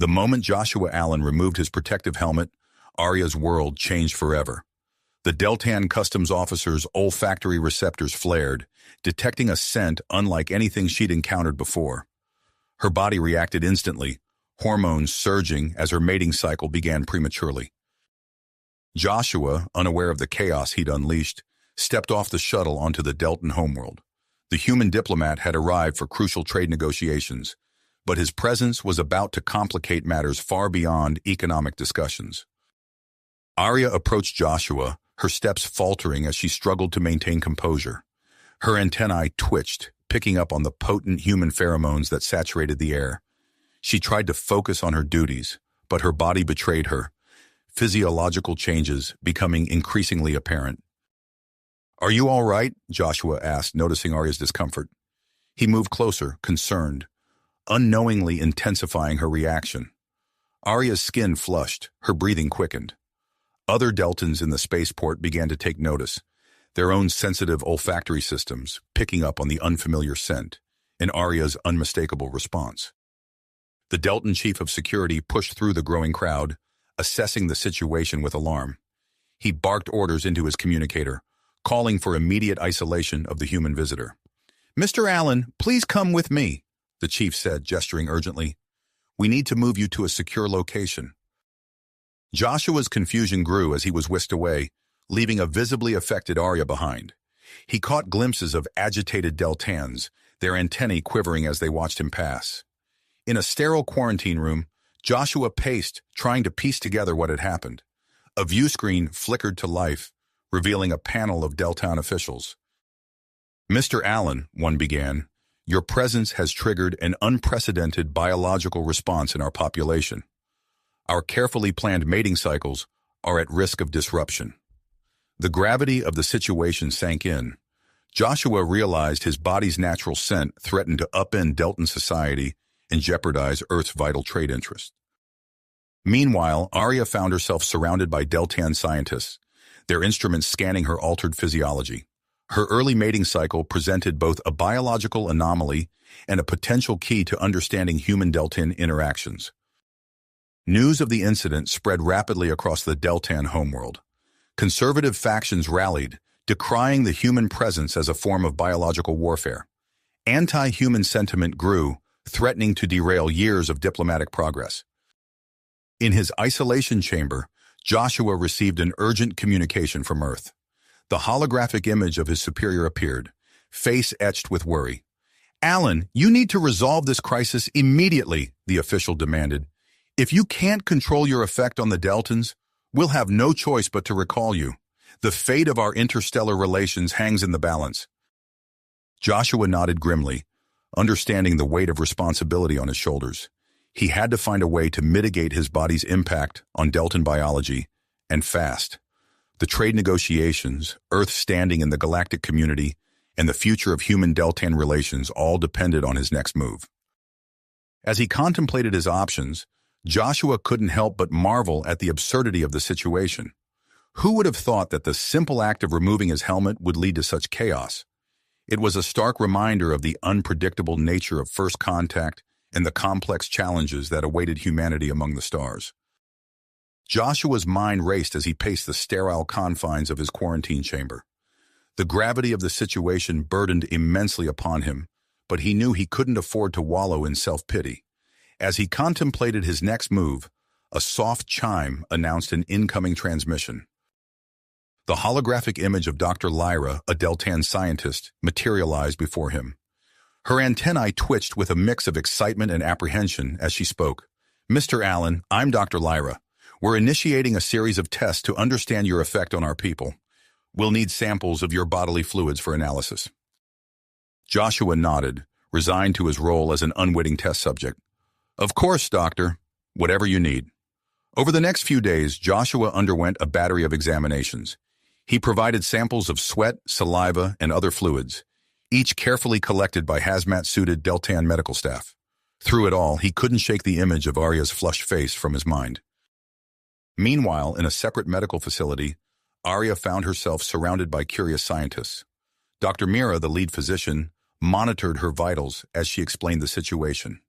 The moment Joshua Allen removed his protective helmet, Arya's world changed forever. The Deltan Customs officer's olfactory receptors flared, detecting a scent unlike anything she'd encountered before. Her body reacted instantly, hormones surging as her mating cycle began prematurely. Joshua, unaware of the chaos he'd unleashed, stepped off the shuttle onto the Deltan homeworld. The human diplomat had arrived for crucial trade negotiations, but his presence was about to complicate matters far beyond economic discussions. Arya approached Joshua, her steps faltering as she struggled to maintain composure. Her antennae twitched, picking up on the potent human pheromones that saturated the air. She tried to focus on her duties, but her body betrayed her, physiological changes becoming increasingly apparent. "Are you all right?" Joshua asked, noticing Arya's discomfort. He moved closer, concerned, unknowingly intensifying her reaction. Arya's skin flushed, her breathing quickened. Other Deltans in the spaceport began to take notice, their own sensitive olfactory systems picking up on the unfamiliar scent, in Arya's unmistakable response. The Deltan chief of security pushed through the growing crowd, assessing the situation with alarm. He barked orders into his communicator, calling for immediate isolation of the human visitor. "Mr. Allen, please come with me," the chief said, gesturing urgently. "We need to move you to a secure location." Joshua's confusion grew as he was whisked away, leaving a visibly affected Arya behind. He caught glimpses of agitated Deltans, their antennae quivering as they watched him pass. In a sterile quarantine room, Joshua paced, trying to piece together what had happened. A view screen flickered to life, revealing a panel of Deltan officials. "Mr. Allen," one began, "your presence has triggered an unprecedented biological response in our population. Our carefully planned mating cycles are at risk of disruption." The gravity of the situation sank in. Joshua realized his body's natural scent threatened to upend Deltan society and jeopardize Earth's vital trade interests. Meanwhile, Arya found herself surrounded by Deltan scientists, their instruments scanning her altered physiology. Her early mating cycle presented both a biological anomaly and a potential key to understanding human-Deltan interactions. News of the incident spread rapidly across the Deltan homeworld. Conservative factions rallied, decrying the human presence as a form of biological warfare. Anti-human sentiment grew, threatening to derail years of diplomatic progress. In his isolation chamber, Joshua received an urgent communication from Earth. The holographic image of his superior appeared, face etched with worry. "Allen, you need to resolve this crisis immediately," the official demanded. "If you can't control your effect on the Deltans, we'll have no choice but to recall you. The fate of our interstellar relations hangs in the balance." Joshua nodded grimly, understanding the weight of responsibility on his shoulders. He had to find a way to mitigate his body's impact on Deltan biology, and fast. The trade negotiations, Earth's standing in the galactic community, and the future of human-Deltan relations all depended on his next move. As he contemplated his options, Joshua couldn't help but marvel at the absurdity of the situation. Who would have thought that the simple act of removing his helmet would lead to such chaos? It was a stark reminder of the unpredictable nature of first contact and the complex challenges that awaited humanity among the stars. Joshua's mind raced as he paced the sterile confines of his quarantine chamber. The gravity of the situation burdened immensely upon him, but he knew he couldn't afford to wallow in self-pity. As he contemplated his next move, a soft chime announced an incoming transmission. The holographic image of Dr. Lyra, a Deltan scientist, materialized before him. Her antennae twitched with a mix of excitement and apprehension as she spoke. "Mr. Allen, I'm Dr. Lyra. We're initiating a series of tests to understand your effect on our people. We'll need samples of your bodily fluids for analysis." Joshua nodded, resigned to his role as an unwitting test subject. "Of course, Doctor. Whatever you need." Over the next few days, Joshua underwent a battery of examinations. He provided samples of sweat, saliva, and other fluids, each carefully collected by hazmat-suited Deltan medical staff. Through it all, he couldn't shake the image of Arya's flushed face from his mind. Meanwhile, in a separate medical facility, Arya found herself surrounded by curious scientists. Dr. Mira, the lead physician, monitored her vitals as she explained the situation.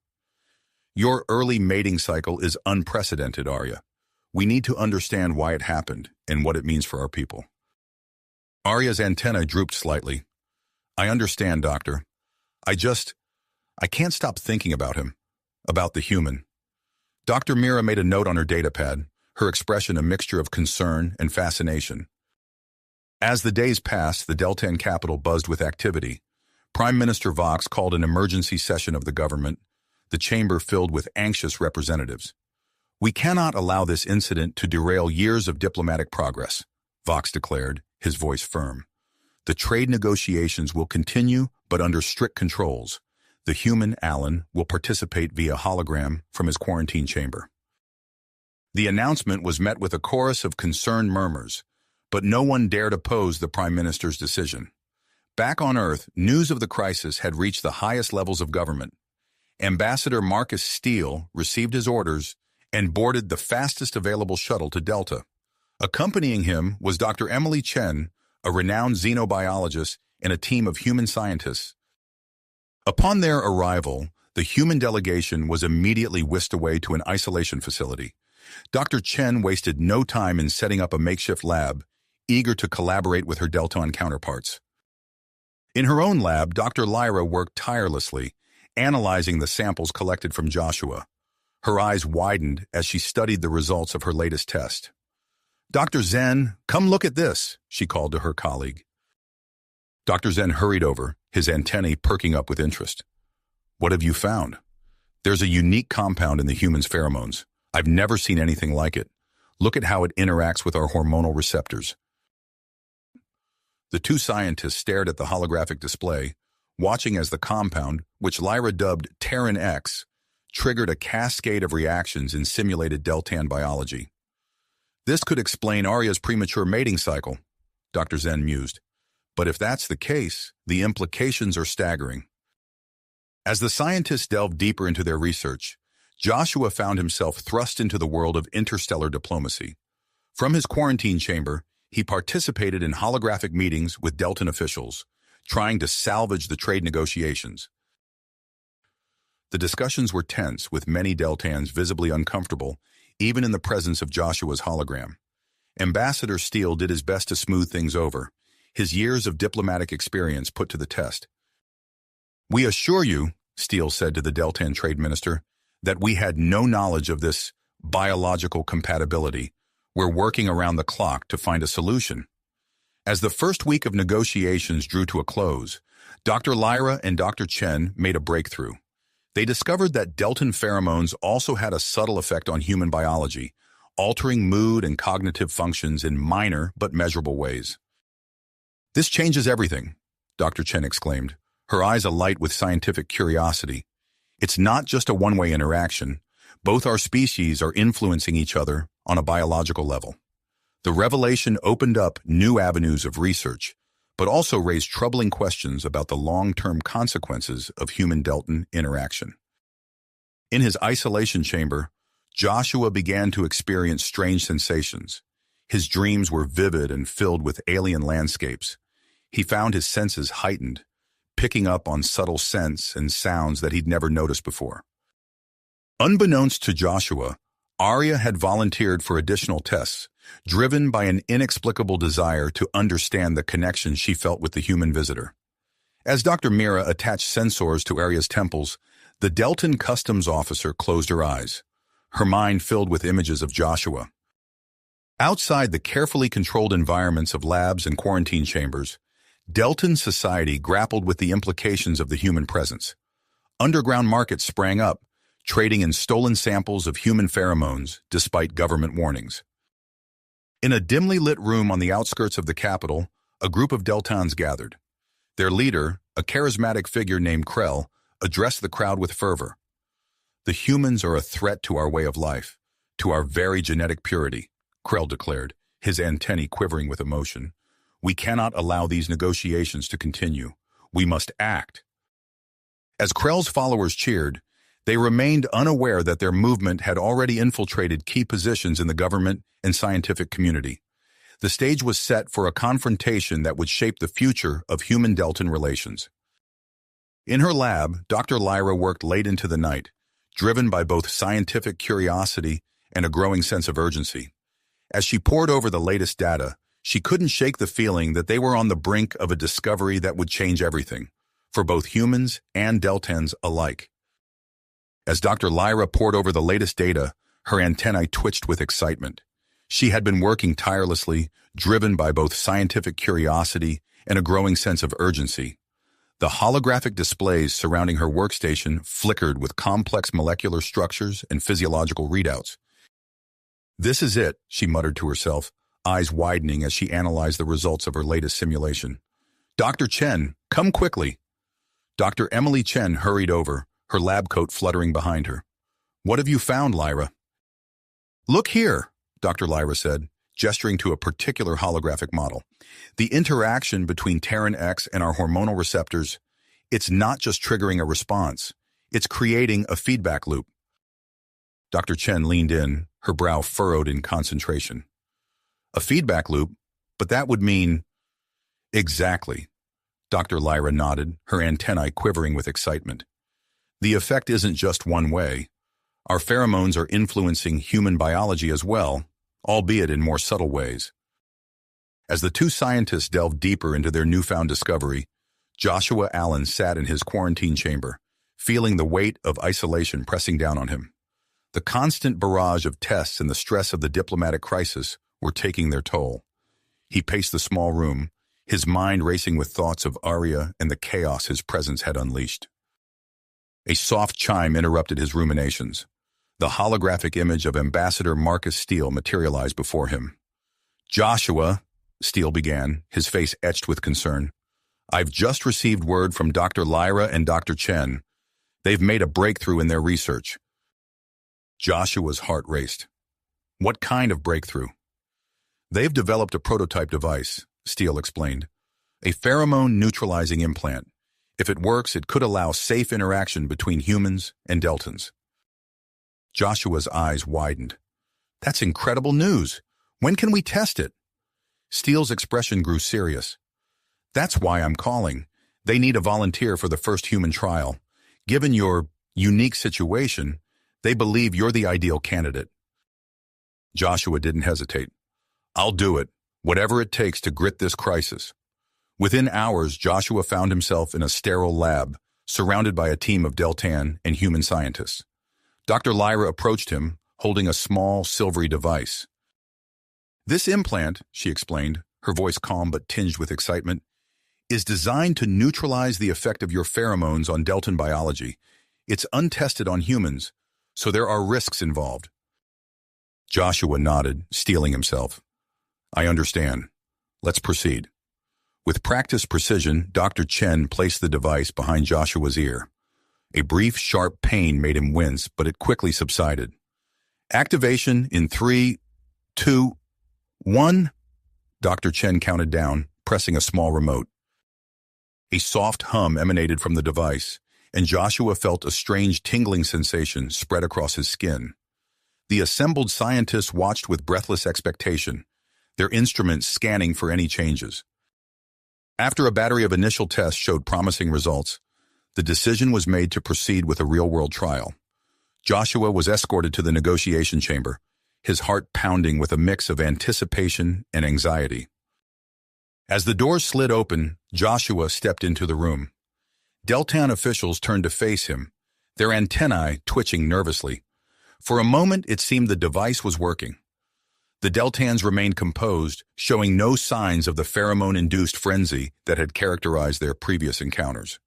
Your early mating cycle is unprecedented, Arya. We need to understand why it happened and what it means for our people. Arya's antennae drooped slightly. I understand, Doctor. I can't stop thinking about him, about the human. Dr. Mira made a note on her datapad, her expression a mixture of concern and fascination. As the days passed, the Deltan capital buzzed with activity. Prime Minister Vox called an emergency session of the government, the chamber filled with anxious representatives. We cannot allow this incident to derail years of diplomatic progress, Vox declared, his voice firm. The trade negotiations will continue, but under strict controls. The human, Alan, will participate via hologram from his quarantine chamber. The announcement was met with a chorus of concerned murmurs, but no one dared oppose the Prime Minister's decision. Back on Earth, news of the crisis had reached the highest levels of government. Ambassador Marcus Steele received his orders and boarded the fastest available shuttle to Delta. Accompanying him was Dr. Emily Chen, a renowned xenobiologist, and a team of human scientists. Upon their arrival, the human delegation was immediately whisked away to an isolation facility. Dr. Chen wasted no time in setting up a makeshift lab, eager to collaborate with her Deltan counterparts. In her own lab, Dr. Lyra worked tirelessly, analyzing the samples collected from Joshua. Her eyes widened as she studied the results of her latest test. Dr. Zen, come look at this, she called to her colleague. Dr. Zen hurried over, his antennae perking up with interest. What have you found? There's a unique compound in the human's pheromones. I've never seen anything like it. Look at how it interacts with our hormonal receptors. The two scientists stared at the holographic display, watching as the compound, which Lyra dubbed Terran X, triggered a cascade of reactions in simulated Deltan biology. This could explain Arya's premature mating cycle, Dr. Zen mused. But if that's the case, the implications are staggering. As the scientists delved deeper into their research, Joshua found himself thrust into the world of interstellar diplomacy. From his quarantine chamber, he participated in holographic meetings with Deltan officials, trying to salvage the trade negotiations. The discussions were tense, with many Deltans visibly uncomfortable, even in the presence of Joshua's hologram. Ambassador Steele did his best to smooth things over, his years of diplomatic experience put to the test. We assure you, Steele said to the Deltan trade minister, that we had no knowledge of this biological compatibility. We're working around the clock to find a solution. As the first week of negotiations drew to a close, Dr. Lyra and Dr. Chen made a breakthrough. They discovered that Deltan pheromones also had a subtle effect on human biology, altering mood and cognitive functions in minor but measurable ways. This changes everything, Dr. Chen exclaimed, her eyes alight with scientific curiosity. It's not just a one-way interaction. Both our species are influencing each other on a biological level. The revelation opened up new avenues of research, but also raised troubling questions about the long-term consequences of human-Deltan interaction. In his isolation chamber, Joshua began to experience strange sensations. His dreams were vivid and filled with alien landscapes. He found his senses heightened, picking up on subtle scents and sounds that he'd never noticed before. Unbeknownst to Joshua, Arya had volunteered for additional tests, driven by an inexplicable desire to understand the connection she felt with the human visitor. As Dr. Mira attached sensors to Arya's temples, the Deltan customs officer closed her eyes, her mind filled with images of Joshua. Outside the carefully controlled environments of labs and quarantine chambers, Deltan society grappled with the implications of the human presence. Underground markets sprang up, trading in stolen samples of human pheromones despite government warnings. In a dimly lit room on the outskirts of the capital, a group of Deltans gathered. Their leader, a charismatic figure named Krell, addressed the crowd with fervor. The humans are a threat to our way of life, to our very genetic purity, Krell declared, his antennae quivering with emotion. We cannot allow these negotiations to continue. We must act. As Krell's followers cheered, they remained unaware that their movement had already infiltrated key positions in the government and scientific community. The stage was set for a confrontation that would shape the future of human-Deltan relations. In her lab, Dr. Lyra worked late into the night, driven by both scientific curiosity and a growing sense of urgency. As she pored over the latest data, she couldn't shake the feeling that they were on the brink of a discovery that would change everything, for both humans and Deltans alike. As Dr. Lyra pored over the latest data, her antennae twitched with excitement. She had been working tirelessly, driven by both scientific curiosity and a growing sense of urgency. The holographic displays surrounding her workstation flickered with complex molecular structures and physiological readouts. "This is it," she muttered to herself, eyes widening as she analyzed the results of her latest simulation. "Dr. Chen, come quickly." Dr. Emily Chen hurried over, her lab coat fluttering behind her. "What have you found, Lyra?" "Look here," Dr. Lyra said, gesturing to a particular holographic model. "The interaction between Terran X and our hormonal receptors, it's not just triggering a response, it's creating a feedback loop." Dr. Chen leaned in, her brow furrowed in concentration. "A feedback loop? But that would mean—" "Exactly." Dr. Lyra nodded, her antennae quivering with excitement. "The effect isn't just one way. Our pheromones are influencing human biology as well, albeit in more subtle ways." As the two scientists delved deeper into their newfound discovery, Joshua Allen sat in his quarantine chamber, feeling the weight of isolation pressing down on him. The constant barrage of tests and the stress of the diplomatic crisis were taking their toll. He paced the small room, his mind racing with thoughts of Arya and the chaos his presence had unleashed. A soft chime interrupted his ruminations. The holographic image of Ambassador Marcus Steele materialized before him. "Joshua," Steele began, his face etched with concern, "I've just received word from Dr. Lyra and Dr. Chen. They've made a breakthrough in their research." Joshua's heart raced. "What kind of breakthrough?" "They've developed a prototype device," Steele explained. "A pheromone neutralizing implant. If it works, it could allow safe interaction between humans and Deltans." Joshua's eyes widened. "That's incredible news. When can we test it?" Steele's expression grew serious. "That's why I'm calling. They need a volunteer for the first human trial. Given your unique situation, they believe you're the ideal candidate." Joshua didn't hesitate. "I'll do it, whatever it takes to grit this crisis." Within hours, Joshua found himself in a sterile lab, surrounded by a team of Deltan and human scientists. Dr. Lyra approached him, holding a small, silvery device. "This implant," she explained, her voice calm but tinged with excitement, "is designed to neutralize the effect of your pheromones on Deltan biology. It's untested on humans, so there are risks involved." Joshua nodded, steeling himself. "I understand. Let's proceed." With practiced precision, Dr. Chen placed the device behind Joshua's ear. A brief, sharp pain made him wince, but it quickly subsided. "Activation in 3, 2, 1. Dr. Chen counted down, pressing a small remote. A soft hum emanated from the device, and Joshua felt a strange tingling sensation spread across his skin. The assembled scientists watched with breathless expectation, their instruments scanning for any changes. After a battery of initial tests showed promising results, the decision was made to proceed with a real-world trial. Joshua was escorted to the negotiation chamber, his heart pounding with a mix of anticipation and anxiety. As the doors slid open, Joshua stepped into the room. Deltan officials turned to face him, their antennae twitching nervously. For a moment, it seemed the device was working. The Deltans remained composed, showing no signs of the pheromone-induced frenzy that had characterized their previous encounters.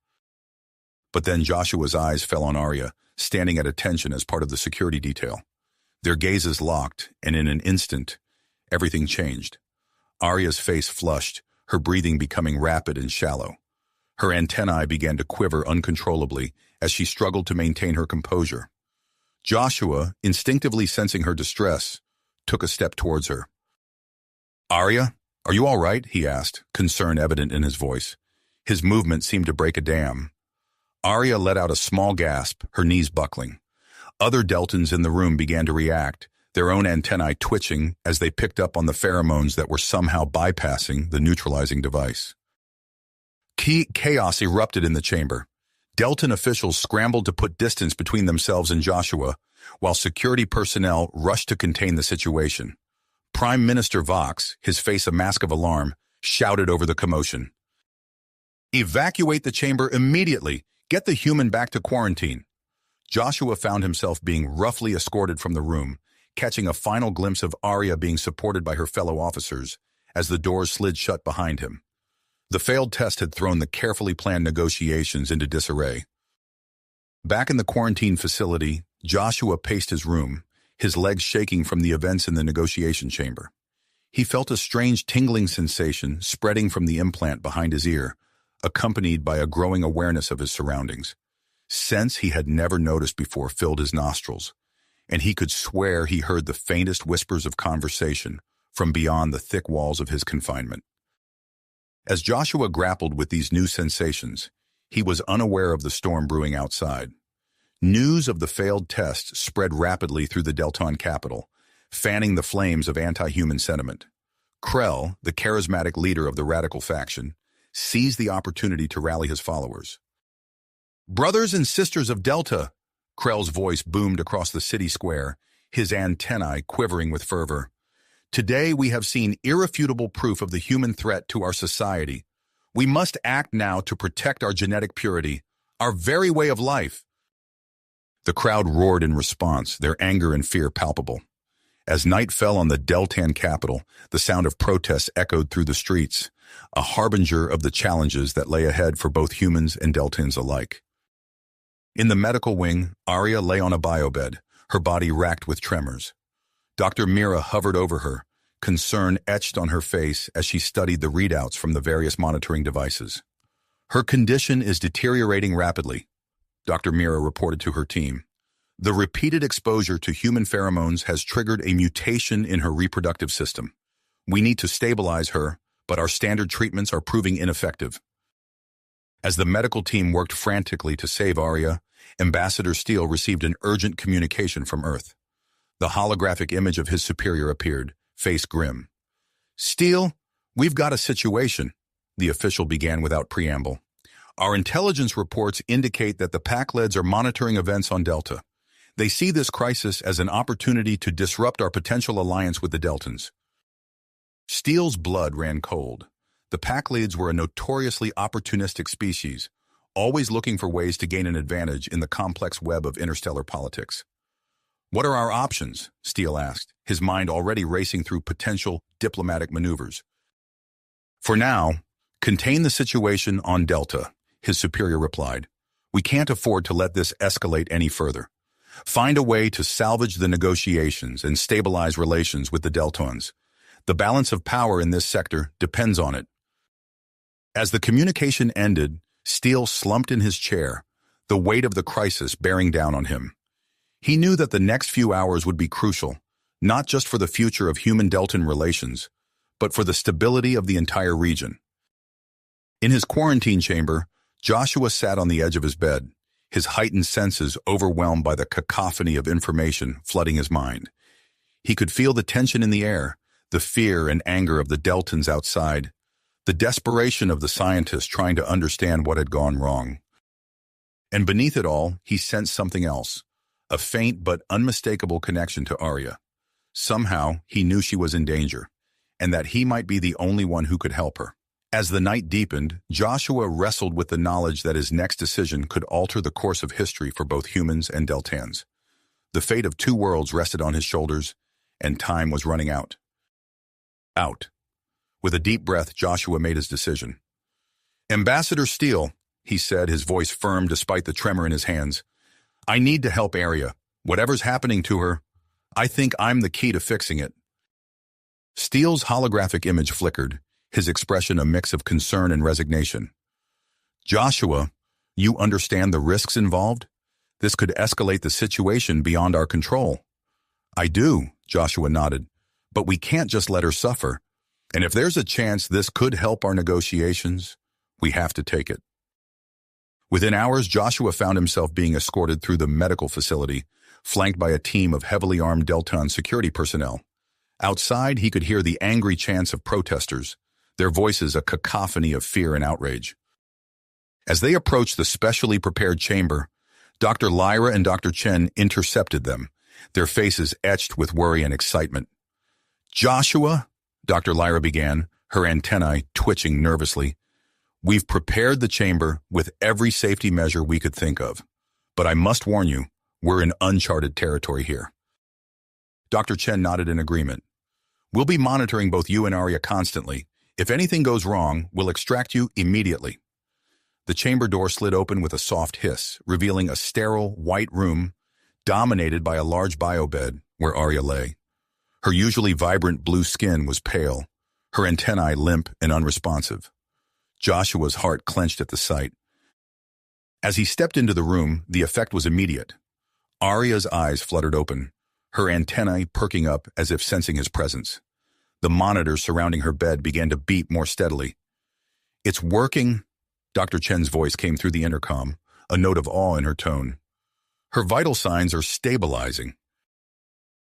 But then Joshua's eyes fell on Arya, standing at attention as part of the security detail. Their gazes locked, and in an instant, everything changed. Arya's face flushed, her breathing becoming rapid and shallow. Her antennae began to quiver uncontrollably as she struggled to maintain her composure. Joshua, instinctively sensing her distress, took a step towards her. "Arya, are you all right?" he asked, concern evident in his voice. His movement seemed to break a dam. Arya let out a small gasp, her knees buckling. Other Deltans in the room began to react, their own antennae twitching as they picked up on the pheromones that were somehow bypassing the neutralizing device. Chaos erupted in the chamber. Deltan officials scrambled to put distance between themselves and Joshua, while security personnel rushed to contain the situation. Prime Minister Vox, his face a mask of alarm, shouted over the commotion. "Evacuate the chamber immediately! Get the human back to quarantine!" Joshua found himself being roughly escorted from the room, catching a final glimpse of Arya being supported by her fellow officers as the doors slid shut behind him. The failed test had thrown the carefully planned negotiations into disarray. Back in the quarantine facility, Joshua paced his room, his legs shaking from the events in the negotiation chamber. He felt a strange tingling sensation spreading from the implant behind his ear, accompanied by a growing awareness of his surroundings. Scents he had never noticed before filled his nostrils, and he could swear he heard the faintest whispers of conversation from beyond the thick walls of his confinement. As Joshua grappled with these new sensations, he was unaware of the storm brewing outside. News of the failed test spread rapidly through the Deltan capital, fanning the flames of anti-human sentiment. Krell, the charismatic leader of the radical faction, seized the opportunity to rally his followers. "Brothers and sisters of Delta," Krell's voice boomed across the city square, his antennae quivering with fervor. "Today we have seen irrefutable proof of the human threat to our society. We must act now to protect our genetic purity, our very way of life." The crowd roared in response, their anger and fear palpable. As night fell on the Deltan capital, the sound of protests echoed through the streets, a harbinger of the challenges that lay ahead for both humans and Deltans alike. In the medical wing, Arya lay on a biobed, her body racked with tremors. Dr. Mira hovered over her, concern etched on her face as she studied the readouts from the various monitoring devices. "Her condition is deteriorating rapidly," Dr. Mira reported to her team. "The repeated exposure to human pheromones has triggered a mutation in her reproductive system. We need to stabilize her, but our standard treatments are proving ineffective." As the medical team worked frantically to save Arya, Ambassador Steele received an urgent communication from Earth. The holographic image of his superior appeared, face grim. "Steele, we've got a situation," the official began without preamble. "Our intelligence reports indicate that the Pakleds are monitoring events on Delta. They see this crisis as an opportunity to disrupt our potential alliance with the Deltans." Steele's blood ran cold. The Pakleds were a notoriously opportunistic species, always looking for ways to gain an advantage in the complex web of interstellar politics. "What are our options?" Steele asked, his mind already racing through potential diplomatic maneuvers. "For now, contain the situation on Delta," his superior replied. "We can't afford to let this escalate any further. Find a way to salvage the negotiations and stabilize relations with the Deltans. The balance of power in this sector depends on it." As the communication ended, Steele slumped in his chair, the weight of the crisis bearing down on him. He knew that the next few hours would be crucial, not just for the future of human-Deltan relations, but for the stability of the entire region. In his quarantine chamber, Joshua sat on the edge of his bed, his heightened senses overwhelmed by the cacophony of information flooding his mind. He could feel the tension in the air, the fear and anger of the Deltans outside, the desperation of the scientists trying to understand what had gone wrong. And beneath it all, he sensed something else, a faint but unmistakable connection to Arya. Somehow, he knew she was in danger, and that he might be the only one who could help her. As the night deepened, Joshua wrestled with the knowledge that his next decision could alter the course of history for both humans and Deltans. The fate of two worlds rested on his shoulders, and time was running out. With a deep breath, Joshua made his decision. "Ambassador Steele," he said, his voice firm despite the tremor in his hands, "I need to help Arya. Whatever's happening to her, I think I'm the key to fixing it." Steele's holographic image flickered, his expression a mix of concern and resignation. "Joshua, you understand the risks involved? This could escalate the situation beyond our control." "I do," Joshua nodded, "but we can't just let her suffer. And if there's a chance this could help our negotiations, we have to take it." Within hours, Joshua found himself being escorted through the medical facility, flanked by a team of heavily armed Deltan security personnel. Outside, he could hear the angry chants of protesters, their voices a cacophony of fear and outrage. As they approached the specially prepared chamber, Dr. Lyra and Dr. Chen intercepted them, their faces etched with worry and excitement. "Joshua," Dr. Lyra began, her antennae twitching nervously, "we've prepared the chamber with every safety measure we could think of. But I must warn you, we're in uncharted territory here." Dr. Chen nodded in agreement. "We'll be monitoring both you and Arya constantly. If anything goes wrong, we'll extract you immediately." The chamber door slid open with a soft hiss, revealing a sterile, white room dominated by a large biobed where Arya lay. Her usually vibrant blue skin was pale, her antennae limp and unresponsive. Joshua's heart clenched at the sight. As he stepped into the room, the effect was immediate. Arya's eyes fluttered open, her antennae perking up as if sensing his presence. The monitors surrounding her bed began to beat more steadily. "It's working," Dr. Chen's voice came through the intercom, a note of awe in her tone. "Her vital signs are stabilizing."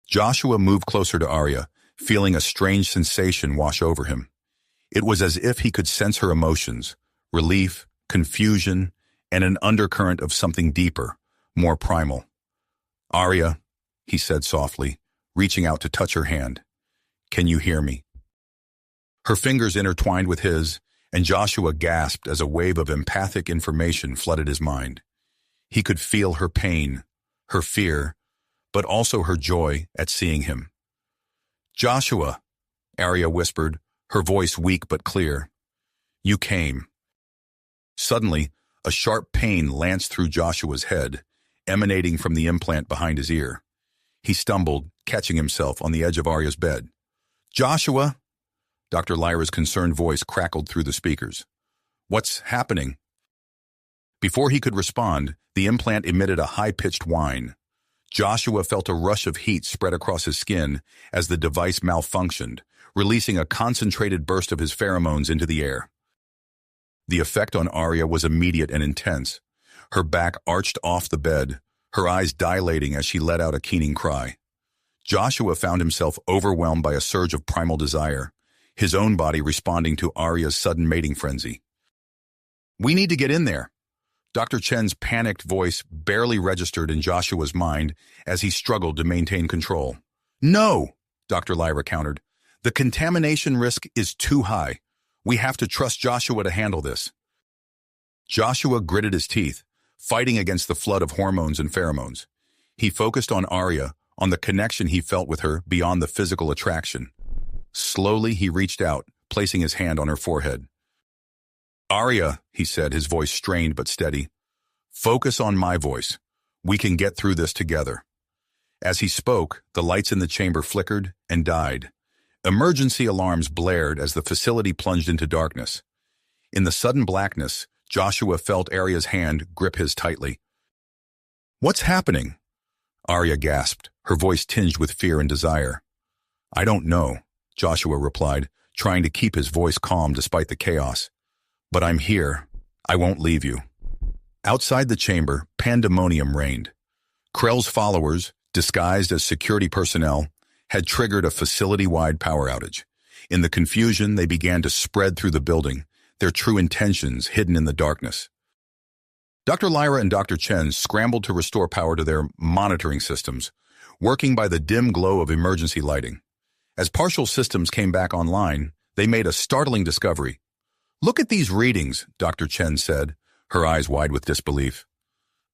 Joshua moved closer to Arya, feeling a strange sensation wash over him. It was as if he could sense her emotions, relief, confusion, and an undercurrent of something deeper, more primal. "Arya," he said softly, reaching out to touch her hand. "Can you hear me?" Her fingers intertwined with his, and Joshua gasped as a wave of empathic information flooded his mind. He could feel her pain, her fear, but also her joy at seeing him. "Joshua," Arya whispered, her voice weak but clear. "You came." Suddenly, a sharp pain lanced through Joshua's head, emanating from the implant behind his ear. He stumbled, catching himself on the edge of Arya's bed. "Joshua!" Dr. Lyra's concerned voice crackled through the speakers. "What's happening?" Before he could respond, the implant emitted a high-pitched whine. Joshua felt a rush of heat spread across his skin as the device malfunctioned, releasing a concentrated burst of his pheromones into the air. The effect on Arya was immediate and intense. Her back arched off the bed, her eyes dilating as she let out a keening cry. Joshua found himself overwhelmed by a surge of primal desire, his own body responding to Arya's sudden mating frenzy. "We need to get in there." Dr. Chen's panicked voice barely registered in Joshua's mind as he struggled to maintain control. "No," Dr. Lyra countered. "The contamination risk is too high. We have to trust Joshua to handle this." Joshua gritted his teeth, fighting against the flood of hormones and pheromones. He focused on Arya, on the connection he felt with her beyond the physical attraction. Slowly, he reached out, placing his hand on her forehead. "Arya," he said, his voice strained but steady. "Focus on my voice. We can get through this together." As he spoke, the lights in the chamber flickered and died. Emergency alarms blared as the facility plunged into darkness. In the sudden blackness, Joshua felt Arya's hand grip his tightly. "What's happening?" Arya gasped, her voice tinged with fear and desire. "I don't know," Joshua replied, trying to keep his voice calm despite the chaos. "But I'm here. I won't leave you." Outside the chamber, pandemonium reigned. Krell's followers, disguised as security personnel, had triggered a facility-wide power outage. In the confusion, they began to spread through the building, their true intentions hidden in the darkness. Dr. Lyra and Dr. Chen scrambled to restore power to their monitoring systems, working by the dim glow of emergency lighting. As partial systems came back online, they made a startling discovery. "Look at these readings," Dr. Chen said, her eyes wide with disbelief.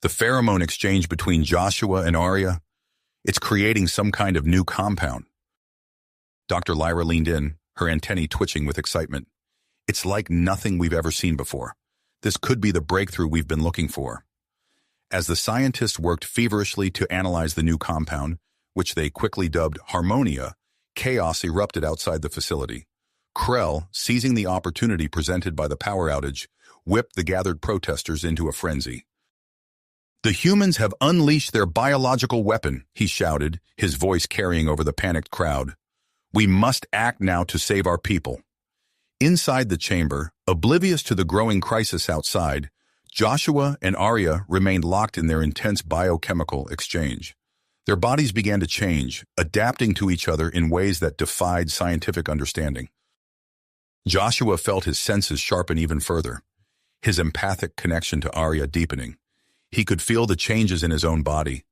"The pheromone exchange between Joshua and Arya, it's creating some kind of new compound." Dr. Lyra leaned in, her antennae twitching with excitement. "It's like nothing we've ever seen before. This could be the breakthrough we've been looking for." As the scientists worked feverishly to analyze the new compound, which they quickly dubbed Harmonia, chaos erupted outside the facility. Krell, seizing the opportunity presented by the power outage, whipped the gathered protesters into a frenzy. "The humans have unleashed their biological weapon," he shouted, his voice carrying over the panicked crowd. "We must act now to save our people." Inside the chamber, oblivious to the growing crisis outside, Joshua and Arya remained locked in their intense biochemical exchange. Their bodies began to change, adapting to each other in ways that defied scientific understanding. Joshua felt his senses sharpen even further. his empathic connection to Arya deepening. He could feel the changes in his own body,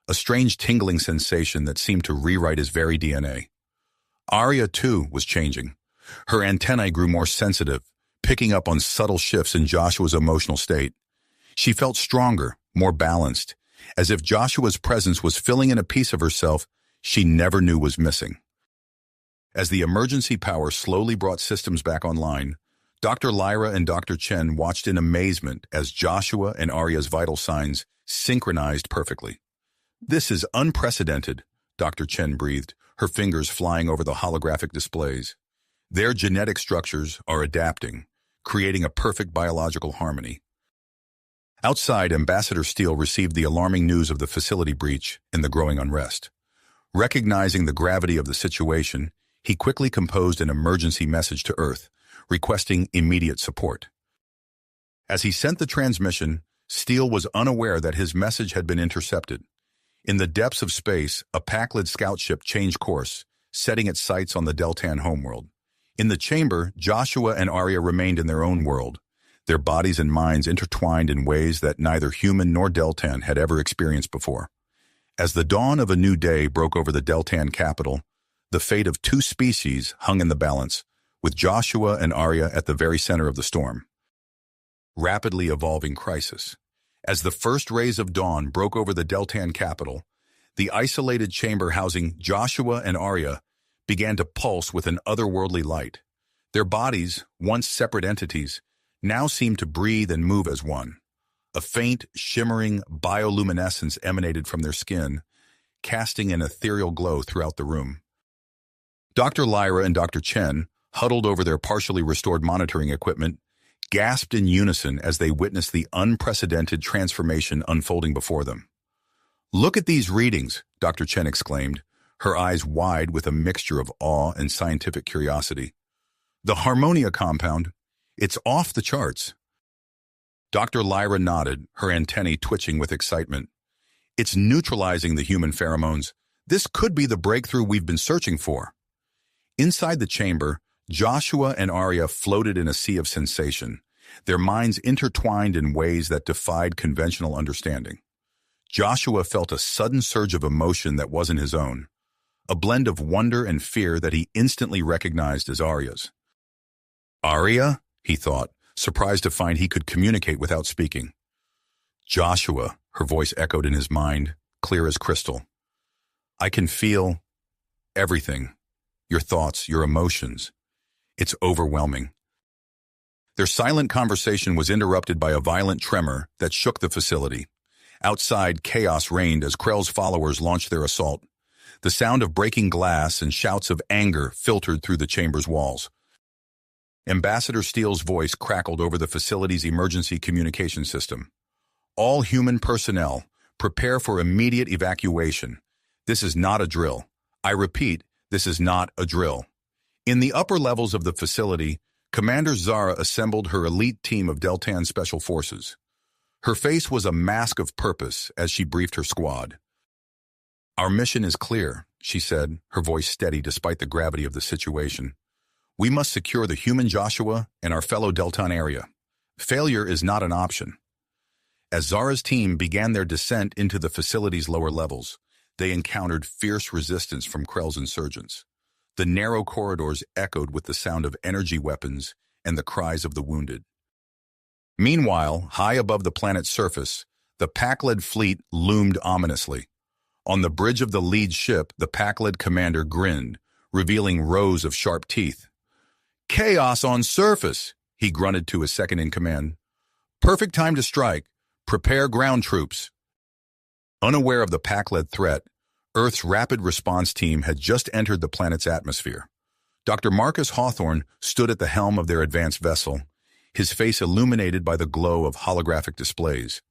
a strange tingling sensation that seemed to rewrite his very DNA. Arya, too, was changing. Her antennae grew more sensitive, picking up on subtle shifts in Joshua's emotional state. She felt stronger, more balanced, as if Joshua's presence was filling in a piece of herself she never knew was missing. As the emergency power slowly brought systems back online, Dr. Lyra and Dr. Chen watched in amazement as Joshua and Arya's vital signs synchronized perfectly. "This is unprecedented," Dr. Chen breathed, her fingers flying over the holographic displays. "Their genetic structures are adapting, creating a perfect biological harmony." Outside, Ambassador Steele received the alarming news of the facility breach and the growing unrest. Recognizing the gravity of the situation, he quickly composed an emergency message to Earth, requesting immediate support. As he sent the transmission, Steele was unaware that his message had been intercepted. In the depths of space, a Paclid scout ship changed course, setting its sights on the Deltan homeworld. In the chamber, Joshua and Arya remained in their own world, their bodies and minds intertwined in ways that neither human nor Deltan had ever experienced before. As the dawn of a new day broke over the Deltan capital, the fate of two species hung in the balance, with Joshua and Arya at the very center of the storm. Rapidly evolving crisis. As the first rays of dawn broke over the Deltan capital, the isolated chamber housing Joshua and Arya began to pulse with an otherworldly light. Their bodies, once separate entities, now seemed to breathe and move as one. A faint, shimmering bioluminescence emanated from their skin, casting an ethereal glow throughout the room. Dr. Lyra and Dr. Chen, huddled over their partially restored monitoring equipment, gasped in unison as they witnessed the unprecedented transformation unfolding before them. "Look at these readings," Dr. Chen exclaimed, her eyes wide with a mixture of awe and scientific curiosity. "The Harmonia compound, it's off the charts." Dr. Lyra nodded, her antennae twitching with excitement. "It's neutralizing the human pheromones. This could be the breakthrough we've been searching for." Inside the chamber, Joshua and Arya floated in a sea of sensation, their minds intertwined in ways that defied conventional understanding. Joshua felt a sudden surge of emotion that wasn't his own, a blend of wonder and fear that he instantly recognized as Arya's. "Arya?" he thought, surprised to find he could communicate without speaking. "Joshua," her voice echoed in his mind, clear as crystal. "I can feel everything, your thoughts, your emotions. It's overwhelming." Their silent conversation was interrupted by a violent tremor that shook the facility. Outside, chaos reigned as Krell's followers launched their assault. The sound of breaking glass and shouts of anger filtered through the chamber's walls. Ambassador Steele's voice crackled over the facility's emergency communication system. "All human personnel, prepare for immediate evacuation. This is not a drill. I repeat, this is not a drill." In the upper levels of the facility, Commander Zara assembled her elite team of Deltan Special Forces. Her face was a mask of purpose as she briefed her squad. "Our mission is clear," she said, her voice steady despite the gravity of the situation. "We must secure the human Joshua and our fellow Deltan area. Failure is not an option." As Zara's team began their descent into the facility's lower levels, they encountered fierce resistance from Krell's insurgents. The narrow corridors echoed with the sound of energy weapons and the cries of the wounded. Meanwhile, high above the planet's surface, the Paclid fleet loomed ominously. On the bridge of the lead ship, the Paclid commander grinned, revealing rows of sharp teeth. "Chaos on surface," he grunted to his second-in-command. "Perfect time to strike. Prepare ground troops." Unaware of the Paclid threat, Earth's rapid response team had just entered the planet's atmosphere. Dr. Marcus Hawthorne stood at the helm of their advanced vessel, his face illuminated by the glow of holographic displays.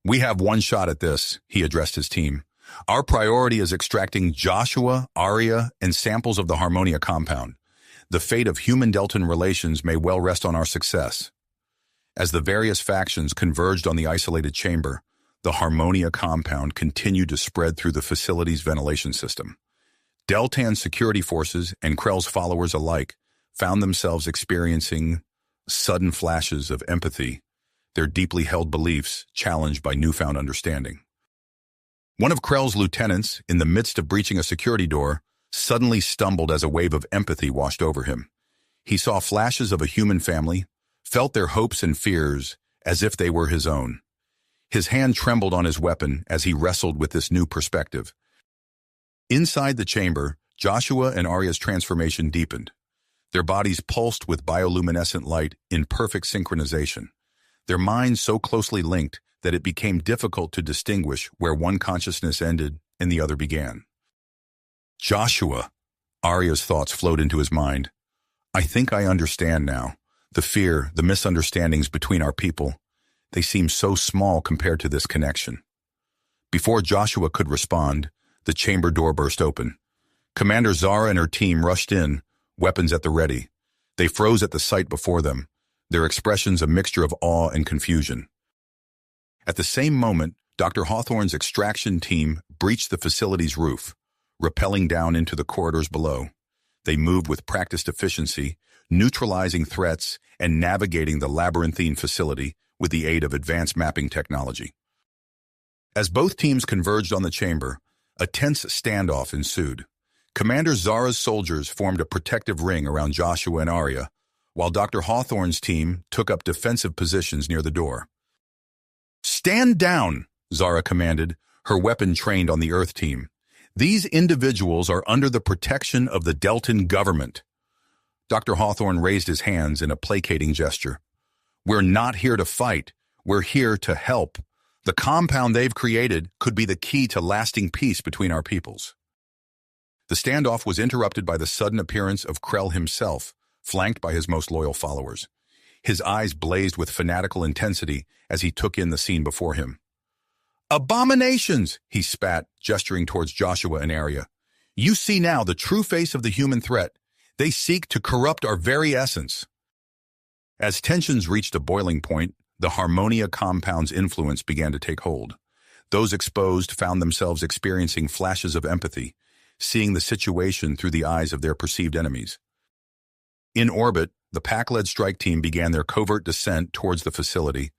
"We have one shot at this," he addressed his team. "Our priority is extracting Joshua, Arya, and samples of the Harmonia compound. The fate of human-Deltan relations may well rest on our success." As the various factions converged on the isolated chamber, the Harmonia compound continued to spread through the facility's ventilation system. Deltan security forces and Krell's followers alike found themselves experiencing sudden flashes of empathy, their deeply held beliefs challenged by newfound understanding. One of Krell's lieutenants, in the midst of breaching a security door, suddenly stumbled as a wave of empathy washed over him. He saw flashes of a human family, felt their hopes and fears as if they were his own. His hand trembled on his weapon as he wrestled with this new perspective. Inside the chamber, Joshua and Arya's transformation deepened. Their bodies pulsed with bioluminescent light in perfect synchronization, their minds so closely linked that it became difficult to distinguish where one consciousness ended and the other began. Joshua, Arya's thoughts flowed into his mind. I think I understand now. The fear, the misunderstandings between our people, they seem so small compared to this connection. Before Joshua could respond, the chamber door burst open. Commander Zara and her team rushed in, weapons at the ready. They froze at the sight before them, their expressions a mixture of awe and confusion. At the same moment, Dr. Hawthorne's extraction team breached the facility's roof, rappelling down into the corridors below. They moved with practiced efficiency, neutralizing threats and navigating the labyrinthine facility with the aid of advanced mapping technology. As both teams converged on the chamber, a tense standoff ensued. Commander Zara's soldiers formed a protective ring around Joshua and Arya, while Dr. Hawthorne's team took up defensive positions near the door. "Stand down," Zara commanded, her weapon trained on the Earth team. "These individuals are under the protection of the Deltan government." Dr. Hawthorne raised his hands in a placating gesture. "We're not here to fight. We're here to help. The compound they've created could be the key to lasting peace between our peoples." The standoff was interrupted by the sudden appearance of Krell himself, flanked by his most loyal followers. His eyes blazed with fanatical intensity as he took in the scene before him. "Abominations!" he spat, gesturing towards Joshua and Arya. "You see now the true face of the human threat. They seek to corrupt our very essence." As tensions reached a boiling point, the Harmonia compound's influence began to take hold. Those exposed found themselves experiencing flashes of empathy, seeing the situation through the eyes of their perceived enemies. In orbit, the Pac-led strike team began their covert descent towards the facility,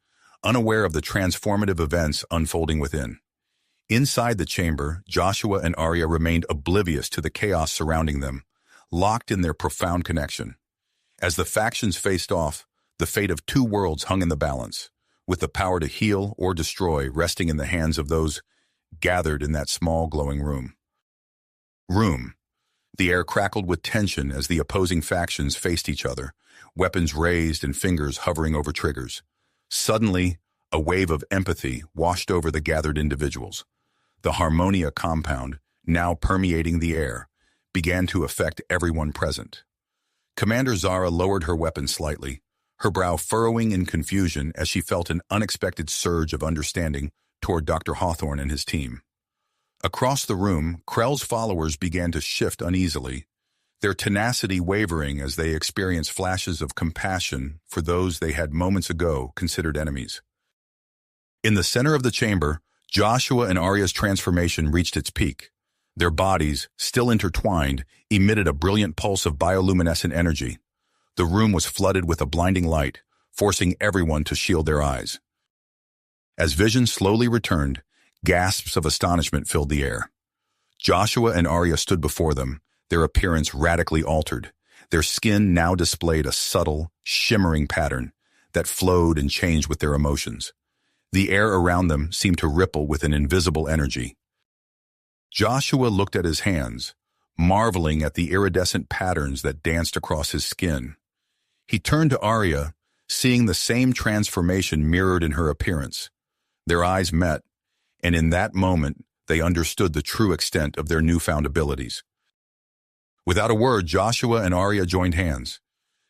unaware of the transformative events unfolding within. Inside the chamber, Joshua and Arya remained oblivious to the chaos surrounding them, locked in their profound connection. As the factions faced off, the fate of two worlds hung in the balance, with the power to heal or destroy resting in the hands of those gathered in that small glowing room. The air crackled with tension as the opposing factions faced each other, weapons raised and fingers hovering over triggers. Suddenly, a wave of empathy washed over the gathered individuals. The Harmonia compound, now permeating the air, began to affect everyone present. Commander Zara lowered her weapon slightly, her brow furrowing in confusion as she felt an unexpected surge of understanding toward Dr. Hawthorne and his team. Across the room, Krell's followers began to shift uneasily, their tenacity wavering as they experienced flashes of compassion for those they had moments ago considered enemies. In the center of the chamber, Joshua and Arya's transformation reached its peak. Their bodies, still intertwined, emitted a brilliant pulse of bioluminescent energy. The room was flooded with a blinding light, forcing everyone to shield their eyes. As vision slowly returned, gasps of astonishment filled the air. Joshua and Arya stood before them, their appearance radically altered. Their skin now displayed a subtle, shimmering pattern that flowed and changed with their emotions. The air around them seemed to ripple with an invisible energy. Joshua looked at his hands, marveling at the iridescent patterns that danced across his skin. He turned to Arya, seeing the same transformation mirrored in her appearance. Their eyes met, and in that moment, they understood the true extent of their newfound abilities. Without a word, Joshua and Arya joined hands.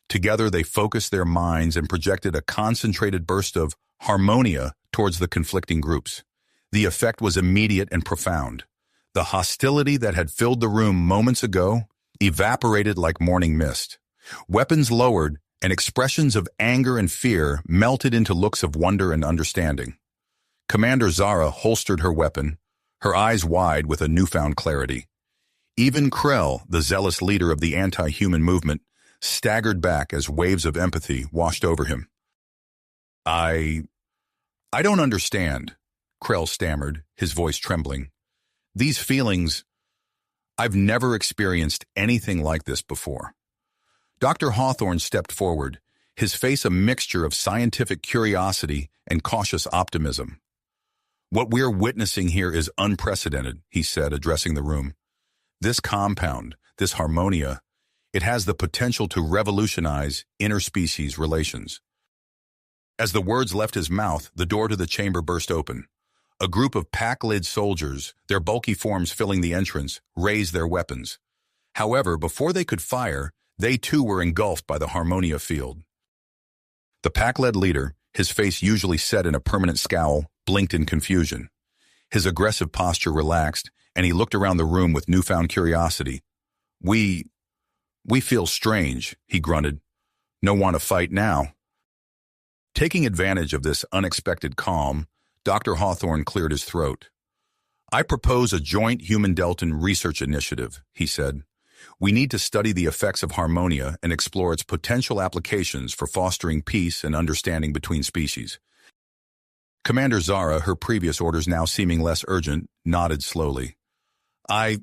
Together, they focused their minds and projected a concentrated burst of harmonia towards the conflicting groups. The effect was immediate and profound. The hostility that had filled the room moments ago evaporated like morning mist. Weapons lowered, and expressions of anger and fear melted into looks of wonder and understanding. Commander Zara holstered her weapon, her eyes wide with a newfound clarity. Even Krell, the zealous leader of the anti-human movement, staggered back as waves of empathy washed over him. I don't understand, Krell stammered, his voice trembling. These feelings, I've never experienced anything like this before. Dr. Hawthorne stepped forward, his face a mixture of scientific curiosity and cautious optimism. What we're witnessing here is unprecedented, he said, addressing the room. This compound, this harmonia, it has the potential to revolutionize interspecies relations. As the words left his mouth, the door to the chamber burst open. A group of pack-lid soldiers, their bulky forms filling the entrance, raised their weapons. However, before they could fire, they too were engulfed by the harmonia field. The pack-led leader, his face usually set in a permanent scowl, blinked in confusion. His aggressive posture relaxed, and he looked around the room with newfound curiosity. We feel strange, he grunted. No want to fight now. Taking advantage of this unexpected calm, Dr. Hawthorne cleared his throat. I propose a joint human-Deltan research initiative, he said. We need to study the effects of harmonia and explore its potential applications for fostering peace and understanding between species. Commander Zara, her previous orders now seeming less urgent, nodded slowly. I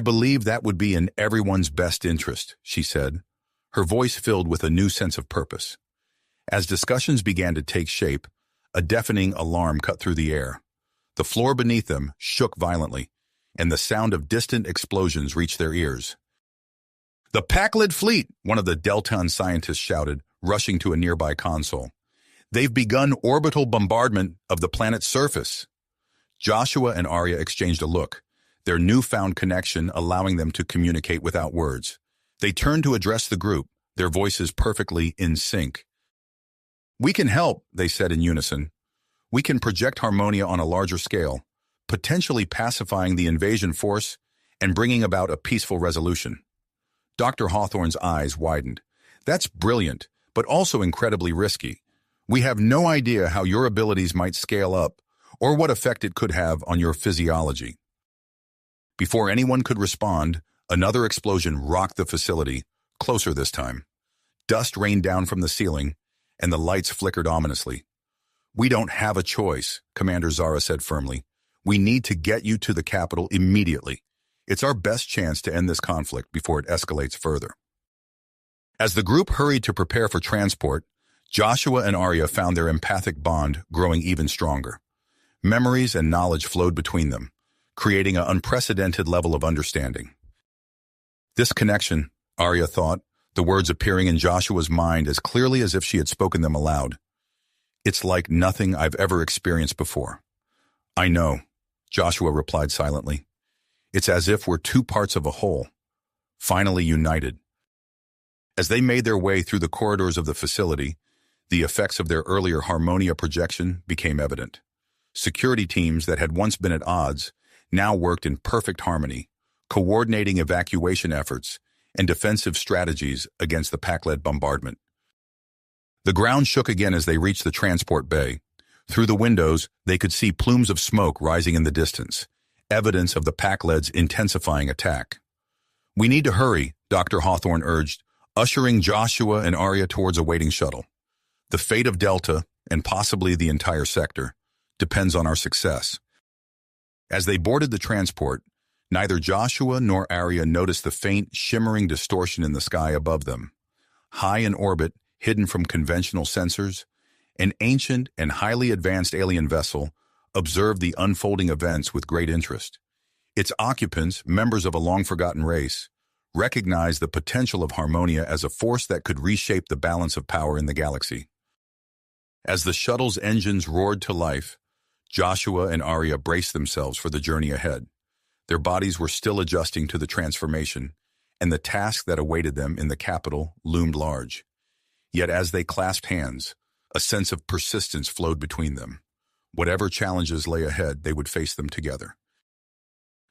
believe that would be in everyone's best interest, she said, her voice filled with a new sense of purpose. As discussions began to take shape, a deafening alarm cut through the air. The floor beneath them shook violently, and the sound of distant explosions reached their ears. The Pakled fleet, one of the Deltan scientists shouted, rushing to a nearby console. They've begun orbital bombardment of the planet's surface. Joshua and Arya exchanged a look, their newfound connection allowing them to communicate without words. They turned to address the group, their voices perfectly in sync. We can help, they said in unison. We can project harmonia on a larger scale, potentially pacifying the invasion force and bringing about a peaceful resolution. Dr. Hawthorne's eyes widened. That's brilliant, but also incredibly risky. We have no idea how your abilities might scale up or what effect it could have on your physiology. Before anyone could respond, another explosion rocked the facility, closer this time. Dust rained down from the ceiling, and the lights flickered ominously. We don't have a choice, Commander Zara said firmly. We need to get you to the capital immediately. It's our best chance to end this conflict before it escalates further. As the group hurried to prepare for transport, Joshua and Arya found their empathic bond growing even stronger. Memories and knowledge flowed between them, creating an unprecedented level of understanding. This connection, Arya thought, the words appearing in Joshua's mind as clearly as if she had spoken them aloud. It's like nothing I've ever experienced before. I know, Joshua replied silently. It's as if we're two parts of a whole, finally united. As they made their way through the corridors of the facility, the effects of their earlier harmonia projection became evident. Security teams that had once been at odds now worked in perfect harmony, coordinating evacuation efforts and defensive strategies against the Pakled bombardment. The ground shook again as they reached the transport bay. Through the windows, they could see plumes of smoke rising in the distance, evidence of the Pakled's intensifying attack. We need to hurry, Dr. Hawthorne urged, ushering Joshua and Arya towards a waiting shuttle. The fate of Delta, and possibly the entire sector, depends on our success. As they boarded the transport, neither Joshua nor Arya noticed the faint, shimmering distortion in the sky above them. High in orbit, hidden from conventional sensors, an ancient and highly advanced alien vessel observed the unfolding events with great interest. Its occupants, members of a long-forgotten race, recognized the potential of harmonia as a force that could reshape the balance of power in the galaxy. As the shuttle's engines roared to life, Joshua and Arya braced themselves for the journey ahead. Their bodies were still adjusting to the transformation, and the task that awaited them in the capital loomed large. Yet as they clasped hands, a sense of persistence flowed between them. Whatever challenges lay ahead, they would face them together.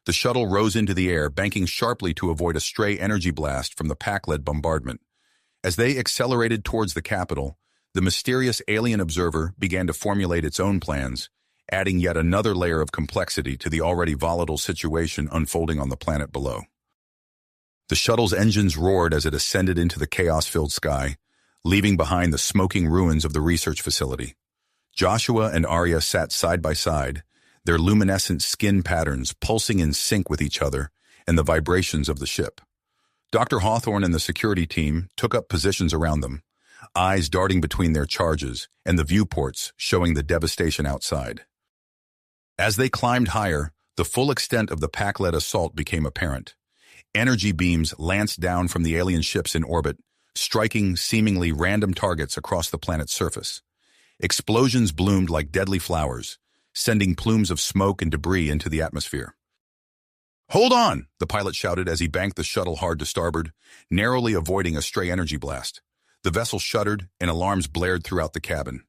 The shuttle rose into the air, banking sharply to avoid a stray energy blast from the Pakled bombardment. As they accelerated towards the capital, the mysterious alien observer began to formulate its own plans, adding yet another layer of complexity to the already volatile situation unfolding on the planet below. The shuttle's engines roared as it ascended into the chaos-filled sky, leaving behind the smoking ruins of the research facility. Joshua and Arya sat side by side, their luminescent skin patterns pulsing in sync with each other and the vibrations of the ship. Dr. Hawthorne and the security team took up positions around them, eyes darting between their charges and the viewports showing the devastation outside. As they climbed higher, the full extent of the pack-led assault became apparent. Energy beams lanced down from the alien ships in orbit, striking seemingly random targets across the planet's surface. Explosions bloomed like deadly flowers, sending plumes of smoke and debris into the atmosphere. "Hold on!" the pilot shouted as he banked the shuttle hard to starboard, narrowly avoiding a stray energy blast. The vessel shuddered, and alarms blared throughout the cabin.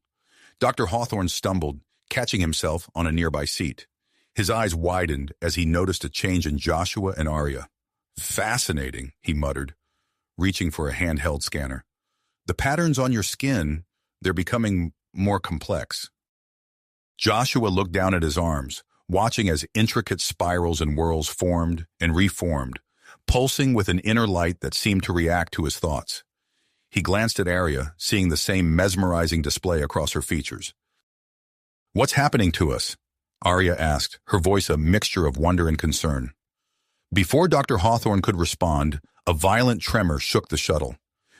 Dr. Hawthorne stumbled, catching himself on a nearby seat. His eyes widened as he noticed a change in Joshua and Arya. "Fascinating," he muttered, reaching for a handheld scanner. "The patterns on your skin, they're becoming more complex." Joshua looked down at his arms, watching as intricate spirals and whorls formed and reformed, pulsing with an inner light that seemed to react to his thoughts. He glanced at Arya, seeing the same mesmerizing display across her features. "What's happening to us?" Arya asked, her voice a mixture of wonder and concern. Before Dr. Hawthorne could respond, a violent tremor shook the shuttle.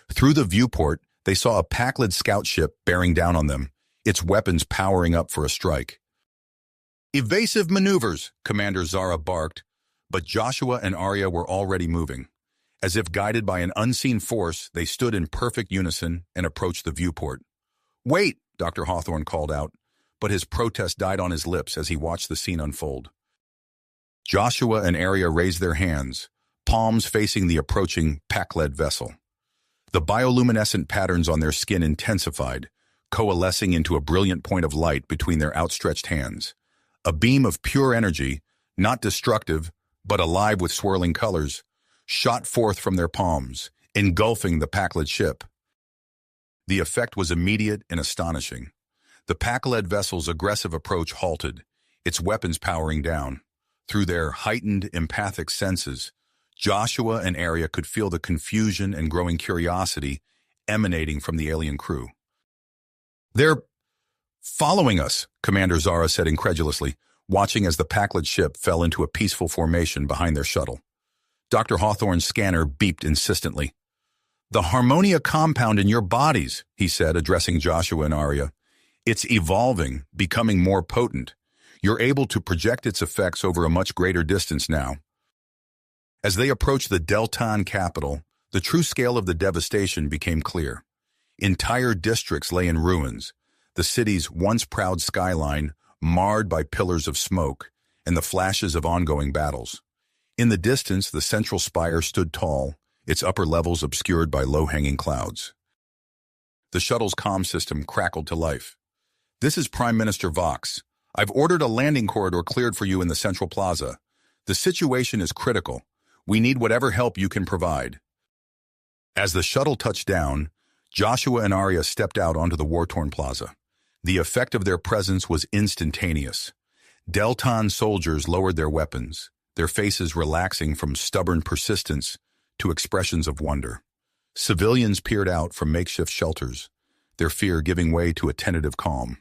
Through the viewport, they saw a pack-led scout ship bearing down on them, its weapons powering up for a strike. "Evasive maneuvers," Commander Zara barked, but Joshua and Arya were already moving. As if guided by an unseen force, they stood in perfect unison and approached the viewport. "Wait!" Dr. Hawthorne called out, but his protest died on his lips as he watched the scene unfold. Joshua and Arya raised their hands, palms facing the approaching pack-led vessel. The bioluminescent patterns on their skin intensified, coalescing into a brilliant point of light between their outstretched hands. A beam of pure energy, not destructive, but alive with swirling colors, shot forth from their palms, engulfing the pack-led ship. The effect was immediate and astonishing. The pack-led vessel's aggressive approach halted, its weapons powering down. Through their heightened empathic senses, Joshua and Arya could feel the confusion and growing curiosity emanating from the alien crew. "They're following us," Commander Zara said incredulously, watching as the pack-led ship fell into a peaceful formation behind their shuttle. Dr. Hawthorne's scanner beeped insistently. "The Harmonia compound in your bodies," he said, addressing Joshua and Arya. "It's evolving, becoming more potent. You're able to project its effects over a much greater distance now." As they approached the Deltan capital, the true scale of the devastation became clear. Entire districts lay in ruins, the city's once proud skyline marred by pillars of smoke and the flashes of ongoing battles. In the distance, the central spire stood tall, its upper levels obscured by low-hanging clouds. The shuttle's comm system crackled to life. "This is Prime Minister Vox. I've ordered a landing corridor cleared for you in the central plaza. The situation is critical. We need whatever help you can provide." As the shuttle touched down, Joshua and Arya stepped out onto the war-torn plaza. The effect of their presence was instantaneous. Deltan soldiers lowered their weapons, their faces relaxing from stubborn persistence to expressions of wonder. Civilians peered out from makeshift shelters, their fear giving way to a tentative calm.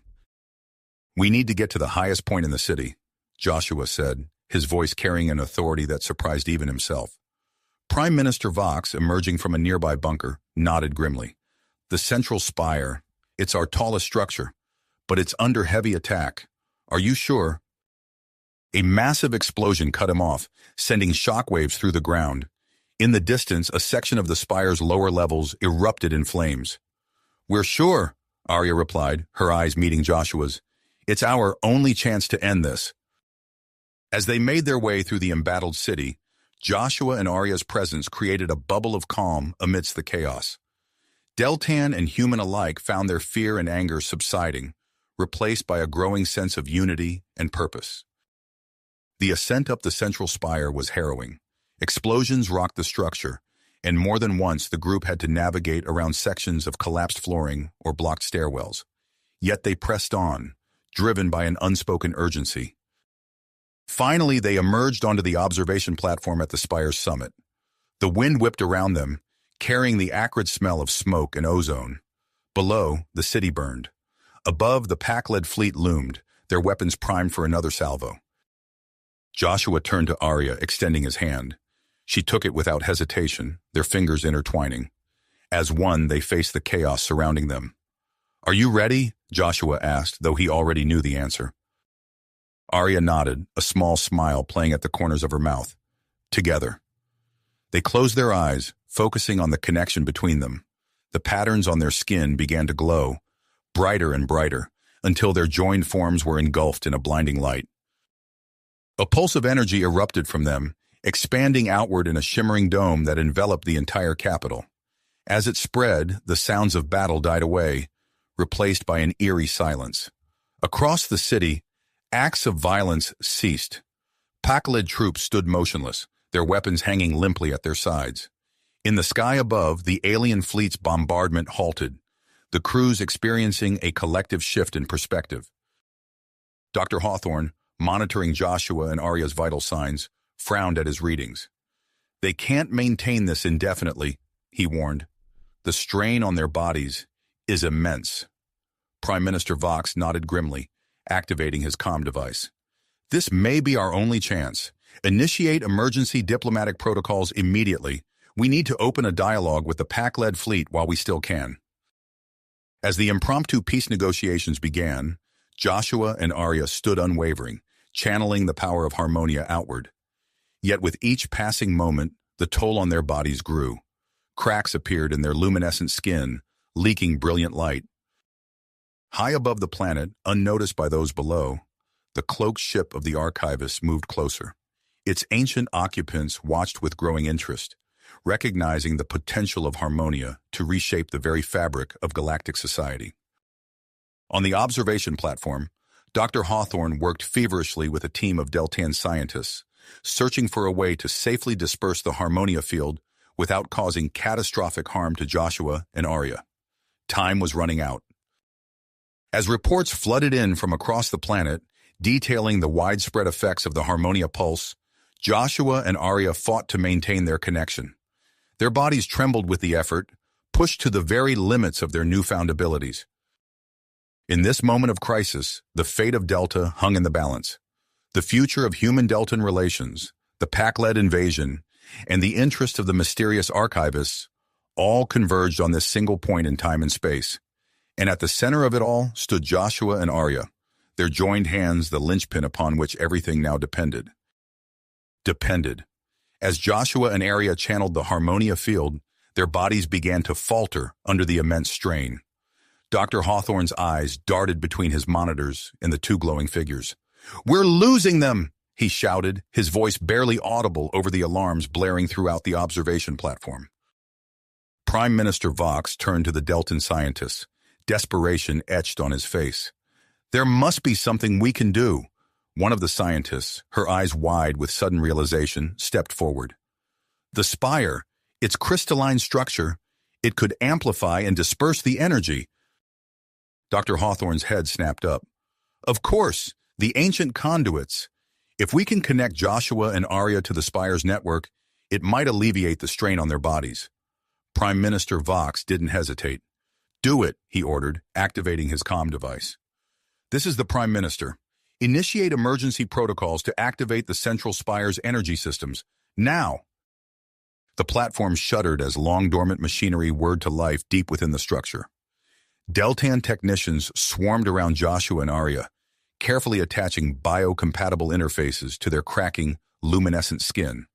"We need to get to the highest point in the city," Joshua said, his voice carrying an authority that surprised even himself. Prime Minister Vox, emerging from a nearby bunker, nodded grimly. "The central spire. It's our tallest structure, but it's under heavy attack. Are you sure?" A massive explosion cut him off, sending shockwaves through the ground. In the distance, a section of the spire's lower levels erupted in flames. "We're sure," Arya replied, her eyes meeting Joshua's. "It's our only chance to end this." As they made their way through the embattled city, Joshua and Arya's presence created a bubble of calm amidst the chaos. Deltan and human alike found their fear and anger subsiding, replaced by a growing sense of unity and purpose. The ascent up the central spire was harrowing. Explosions rocked the structure, and more than once the group had to navigate around sections of collapsed flooring or blocked stairwells. Yet they pressed on, driven by an unspoken urgency. Finally, they emerged onto the observation platform at the spire's summit. The wind whipped around them, carrying the acrid smell of smoke and ozone. Below, the city burned. Above, the pack-led fleet loomed, their weapons primed for another salvo. Joshua turned to Arya, extending his hand. She took it without hesitation, their fingers intertwining. As one, they faced the chaos surrounding them. "Are you ready?" Joshua asked, though he already knew the answer. Arya nodded, a small smile playing at the corners of her mouth. Together. They closed their eyes, focusing on the connection between them. The patterns on their skin began to glow, brighter and brighter, until their joined forms were engulfed in a blinding light. A pulse of energy erupted from them, expanding outward in a shimmering dome that enveloped the entire capital. As it spread, the sounds of battle died away, replaced by an eerie silence. Across the city, acts of violence ceased. Pack-led troops stood motionless, their weapons hanging limply at their sides. In the sky above, the alien fleet's bombardment halted, the crews experiencing a collective shift in perspective. Dr. Hawthorne, monitoring Joshua and Arya's vital signs, frowned at his readings. "They can't maintain this indefinitely," he warned. "The strain on their bodies is immense." Prime Minister Vox nodded grimly, activating his comm device. "This may be our only chance. Initiate emergency diplomatic protocols immediately. We need to open a dialogue with the pack-led fleet while we still can." As the impromptu peace negotiations began, Joshua and Arya stood unwavering, channeling the power of Harmonia outward. Yet with each passing moment, the toll on their bodies grew. Cracks appeared in their luminescent skin, leaking brilliant light. High above the planet, unnoticed by those below, the cloaked ship of the archivists moved closer. Its ancient occupants watched with growing interest, recognizing the potential of Harmonia to reshape the very fabric of galactic society. On the observation platform, Dr. Hawthorne worked feverishly with a team of Deltan scientists, searching for a way to safely disperse the Harmonia field without causing catastrophic harm to Joshua and Arya. Time was running out. As reports flooded in from across the planet, detailing the widespread effects of the Harmonia pulse, Joshua and Arya fought to maintain their connection. Their bodies trembled with the effort, pushed to the very limits of their newfound abilities. In this moment of crisis, the fate of Delta hung in the balance. The future of human-Deltan relations, the pack-led invasion, and the interest of the mysterious archivists all converged on this single point in time and space. And at the center of it all stood Joshua and Arya, their joined hands the linchpin upon which everything now depended. As Joshua and Arya channeled the Harmonia field, their bodies began to falter under the immense strain. Dr. Hawthorne's eyes darted between his monitors and the two glowing figures. "We're losing them!" he shouted, his voice barely audible over the alarms blaring throughout the observation platform. Prime Minister Vox turned to the Deltan scientists, desperation etched on his face. "There must be something we can do." One of the scientists, her eyes wide with sudden realization, stepped forward. "The Spire, its crystalline structure, it could amplify and disperse the energy." Dr. Hawthorne's head snapped up. "Of course, the ancient conduits. If we can connect Joshua and Arya to the Spire's network, it might alleviate the strain on their bodies." Prime Minister Vox didn't hesitate. "Do it," he ordered, activating his comm device. "This is the Prime Minister. Initiate emergency protocols to activate the Central Spire's energy systems. Now!" The platform shuddered as long-dormant machinery whirred to life deep within the structure. Deltan technicians swarmed around Joshua and Arya, carefully attaching biocompatible interfaces to their cracking, luminescent skin.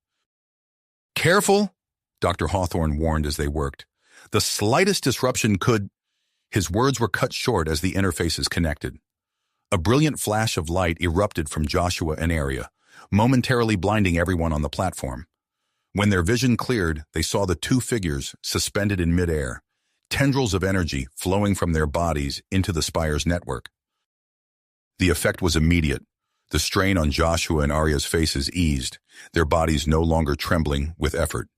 "Careful," Dr. Hawthorne warned as they worked. "The slightest disruption could—" His words were cut short as the interfaces connected. A brilliant flash of light erupted from Joshua and Arya, momentarily blinding everyone on the platform. When their vision cleared, they saw the two figures suspended in midair, tendrils of energy flowing from their bodies into the Spire's network. The effect was immediate. The strain on Joshua and Arya's faces eased, their bodies no longer trembling with effort.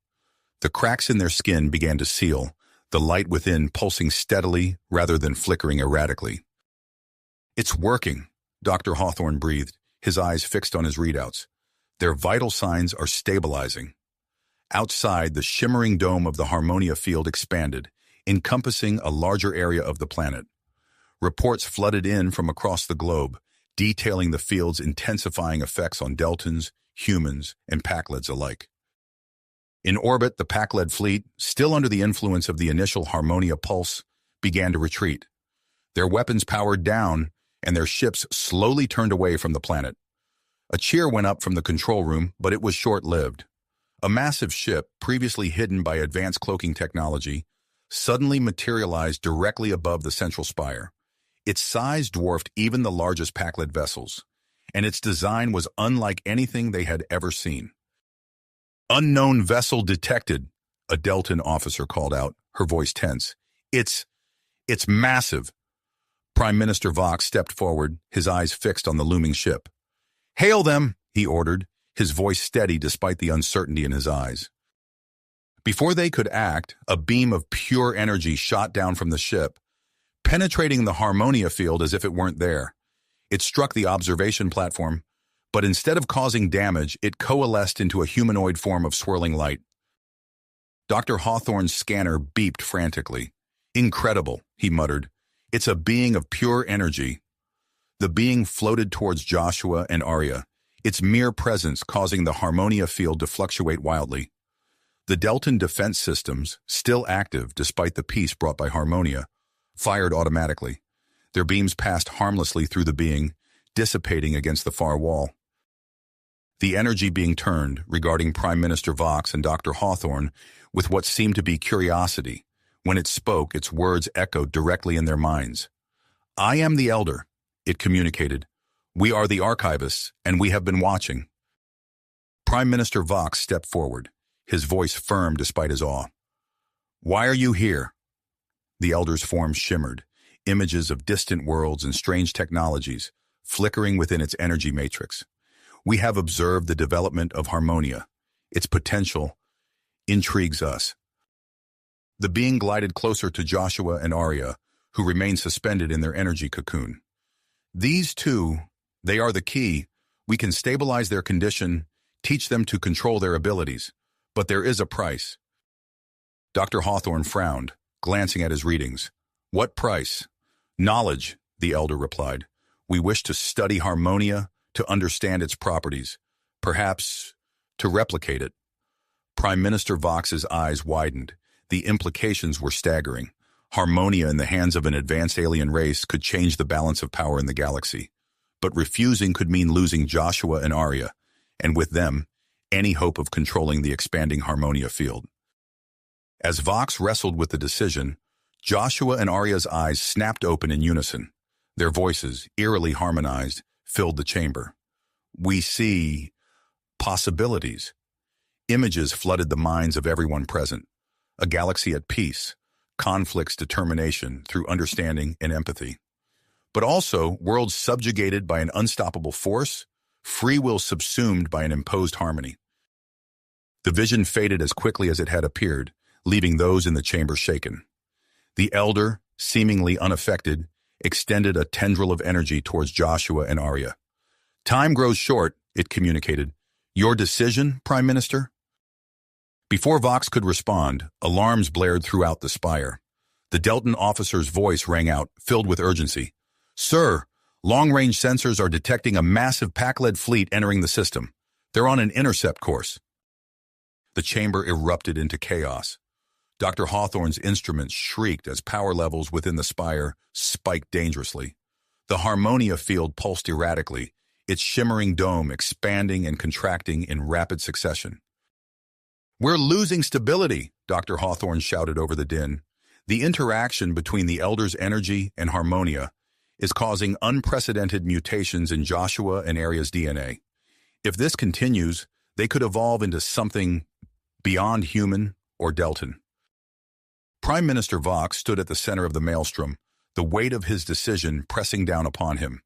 The cracks in their skin began to seal, the light within pulsing steadily rather than flickering erratically. "It's working," Dr. Hawthorne breathed, his eyes fixed on his readouts. "Their vital signs are stabilizing." Outside, the shimmering dome of the Harmonia field expanded, encompassing a larger area of the planet. Reports flooded in from across the globe, detailing the field's intensifying effects on Deltans, humans, and Packleds alike. In orbit, the Packled fleet, still under the influence of the initial Harmonia pulse, began to retreat. Their weapons powered down, and their ships slowly turned away from the planet. A cheer went up from the control room, but it was short-lived. A massive ship, previously hidden by advanced cloaking technology, suddenly materialized directly above the central spire. Its size dwarfed even the largest Packled vessels, and its design was unlike anything they had ever seen. "Unknown vessel detected," a Deltan officer called out, her voice tense. It's massive." Prime Minister Vox stepped forward, his eyes fixed on the looming ship. "Hail them," he ordered, his voice steady despite the uncertainty in his eyes. Before they could act, a beam of pure energy shot down from the ship, penetrating the Harmonia field as if it weren't there. It struck the observation platform, but instead of causing damage, it coalesced into a humanoid form of swirling light. Dr. Hawthorne's scanner beeped frantically. "Incredible," he muttered. "It's a being of pure energy." The being floated towards Joshua and Arya, its mere presence causing the Harmonia field to fluctuate wildly. The Deltan defense systems, still active despite the peace brought by Harmonia, fired automatically. Their beams passed harmlessly through the being, dissipating against the far wall. The energy being turned, regarding Prime Minister Vox and Dr. Hawthorne with what seemed to be curiosity. When it spoke, its words echoed directly in their minds. "I am the Elder," it communicated. "We are the archivists, and we have been watching." Prime Minister Vox stepped forward, his voice firm despite his awe. "Why are you here?" The Elder's form shimmered, images of distant worlds and strange technologies, flickering within its energy matrix. "We have observed the development of Harmonia. Its potential intrigues us." The being glided closer to Joshua and Arya, who remained suspended in their energy cocoon. "These two, they are the key. We can stabilize their condition, teach them to control their abilities. But there is a price." Dr. Hawthorne frowned, glancing at his readings. "What price?" "Knowledge," the Elder replied. "We wish to study Harmonia, to understand its properties, perhaps to replicate it." Prime Minister Vox's eyes widened. The implications were staggering. Harmonia in the hands of an advanced alien race could change the balance of power in the galaxy. But refusing could mean losing Joshua and Arya, and with them, any hope of controlling the expanding Harmonia field. As Vox wrestled with the decision, Joshua and Arya's eyes snapped open in unison. Their voices, eerily harmonized, filled the chamber. "We see possibilities." Images flooded the minds of everyone present. A galaxy at peace, conflict's determination through understanding and empathy. But also worlds subjugated by an unstoppable force, free will subsumed by an imposed harmony. The vision faded as quickly as it had appeared, leaving those in the chamber shaken. The Elder, seemingly unaffected, extended a tendril of energy towards Joshua and Arya. "Time grows short," it communicated. "Your decision, Prime Minister?" Before Vox could respond, alarms blared throughout the Spire. The Deltan officer's voice rang out, filled with urgency. "Sir, long-range sensors are detecting a massive Packled fleet entering the system. They're on an intercept course." The chamber erupted into chaos. Dr. Hawthorne's instruments shrieked as power levels within the Spire spiked dangerously. The Harmonia field pulsed erratically, its shimmering dome expanding and contracting in rapid succession. "We're losing stability," Dr. Hawthorne shouted over the din. "The interaction between the Elder's energy and Harmonia is causing unprecedented mutations in Joshua and Arya's DNA. If this continues, they could evolve into something beyond human or Deltan." Prime Minister Vox stood at the center of the maelstrom, the weight of his decision pressing down upon him.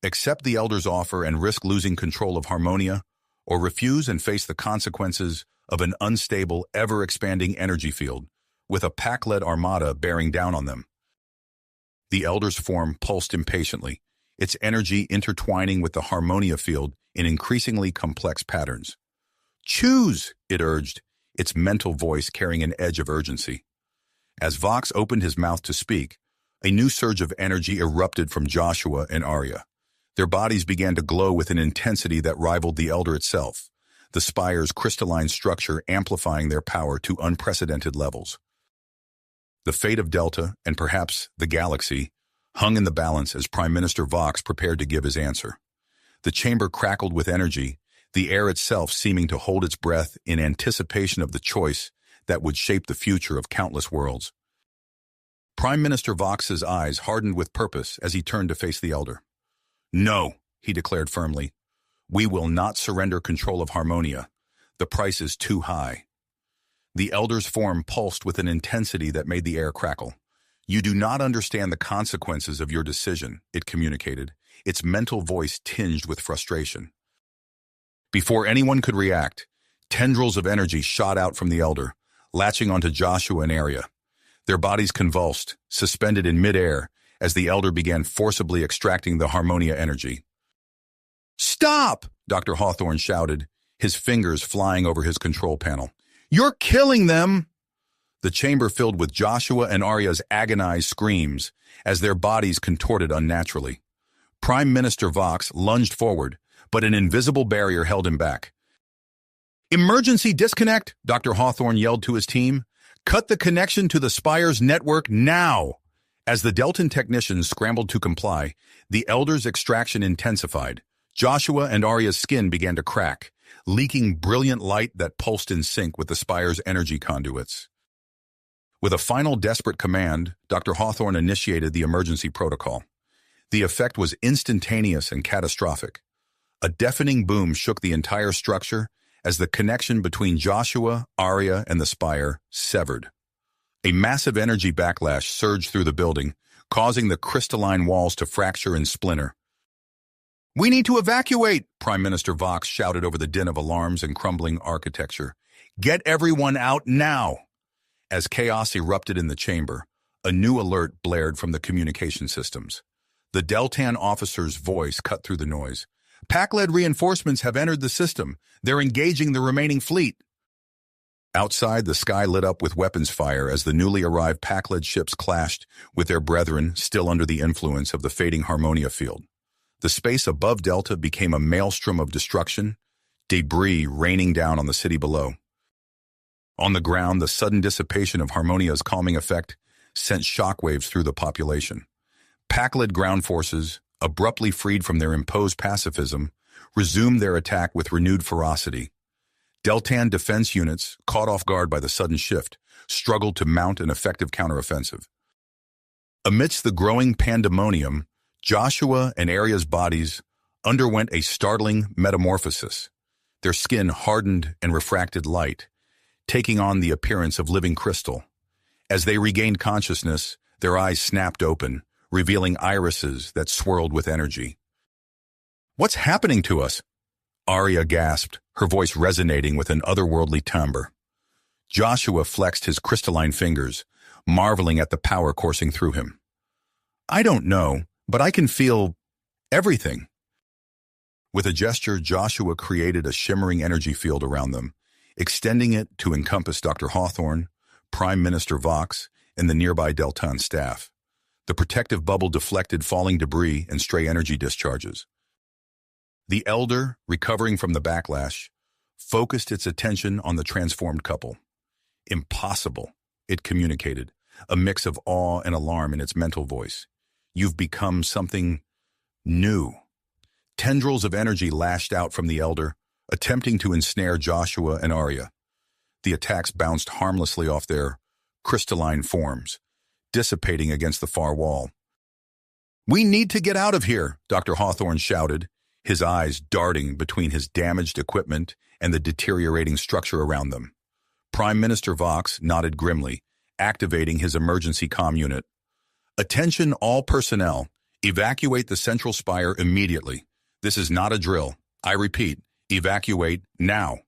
Accept the Elder's offer and risk losing control of Harmonia, or refuse and face the consequences of an unstable, ever-expanding energy field, with a Packled armada bearing down on them. The Elder's form pulsed impatiently, its energy intertwining with the Harmonia field in increasingly complex patterns. "Choose," it urged, its mental voice carrying an edge of urgency. As Vox opened his mouth to speak, a new surge of energy erupted from Joshua and Arya. Their bodies began to glow with an intensity that rivaled the Elder itself, the Spire's crystalline structure amplifying their power to unprecedented levels. The fate of Delta, and perhaps the galaxy, hung in the balance as Prime Minister Vox prepared to give his answer. The chamber crackled with energy, the air itself seeming to hold its breath in anticipation of the choice that would shape the future of countless worlds. Prime Minister Vox's eyes hardened with purpose as he turned to face the Elder. "No," he declared firmly. "We will not surrender control of Harmonia. The price is too high." The Elder's form pulsed with an intensity that made the air crackle. "You do not understand the consequences of your decision," it communicated, its mental voice tinged with frustration. Before anyone could react, tendrils of energy shot out from the Elder, latching onto Joshua and Arya. Their bodies convulsed, suspended in midair, as the Elder began forcibly extracting the Harmonia energy. "Stop!" Dr. Hawthorne shouted, his fingers flying over his control panel. "You're killing them!" The chamber filled with Joshua and Arya's agonized screams as their bodies contorted unnaturally. Prime Minister Vox lunged forward, but an invisible barrier held him back. "Emergency disconnect!" Dr. Hawthorne yelled to his team. "Cut the connection to the Spire's network now!" As the Deltan technicians scrambled to comply, the Elder's extraction intensified. Joshua and Arya's skin began to crack, leaking brilliant light that pulsed in sync with the Spire's energy conduits. With a final desperate command, Dr. Hawthorne initiated the emergency protocol. The effect was instantaneous and catastrophic. A deafening boom shook the entire structure as the connection between Joshua, Arya, and the Spire severed. A massive energy backlash surged through the building, causing the crystalline walls to fracture and splinter. "We need to evacuate!" Prime Minister Vox shouted over the din of alarms and crumbling architecture. "Get everyone out now!" As chaos erupted in the chamber, a new alert blared from the communication systems. The Deltan officer's voice cut through the noise. "Pac-led reinforcements have entered the system. They're engaging the remaining fleet." Outside, the sky lit up with weapons fire as the newly arrived Pac-led ships clashed with their brethren still under the influence of the fading Harmonia field. The space above Delta became a maelstrom of destruction, debris raining down on the city below. On the ground, the sudden dissipation of Harmonia's calming effect sent shockwaves through the population. Pac-led ground forces, abruptly freed from their imposed pacifism, resumed their attack with renewed ferocity. Deltan defense units, caught off guard by the sudden shift, struggled to mount an effective counteroffensive. Amidst the growing pandemonium, Joshua and Arya's bodies underwent a startling metamorphosis. Their skin hardened and refracted light, taking on the appearance of living crystal. As they regained consciousness, their eyes snapped open, revealing irises that swirled with energy. "What's happening to us?" Arya gasped, her voice resonating with an otherworldly timbre. Joshua flexed his crystalline fingers, marveling at the power coursing through him. "I don't know, but I can feel everything." With a gesture, Joshua created a shimmering energy field around them, extending it to encompass Dr. Hawthorne, Prime Minister Vox, and the nearby Deltan staff. The protective bubble deflected falling debris and stray energy discharges. The Elder, recovering from the backlash, focused its attention on the transformed couple. "Impossible," it communicated, a mix of awe and alarm in its mental voice. "You've become something new." Tendrils of energy lashed out from the Elder, attempting to ensnare Joshua and Arya. The attacks bounced harmlessly off their crystalline forms, dissipating against the far wall. "We need to get out of here," Dr. Hawthorne shouted, his eyes darting between his damaged equipment and the deteriorating structure around them. Prime Minister Vox nodded grimly, activating his emergency comm unit. "Attention all personnel. Evacuate the central spire immediately. This is not a drill. I repeat, evacuate now."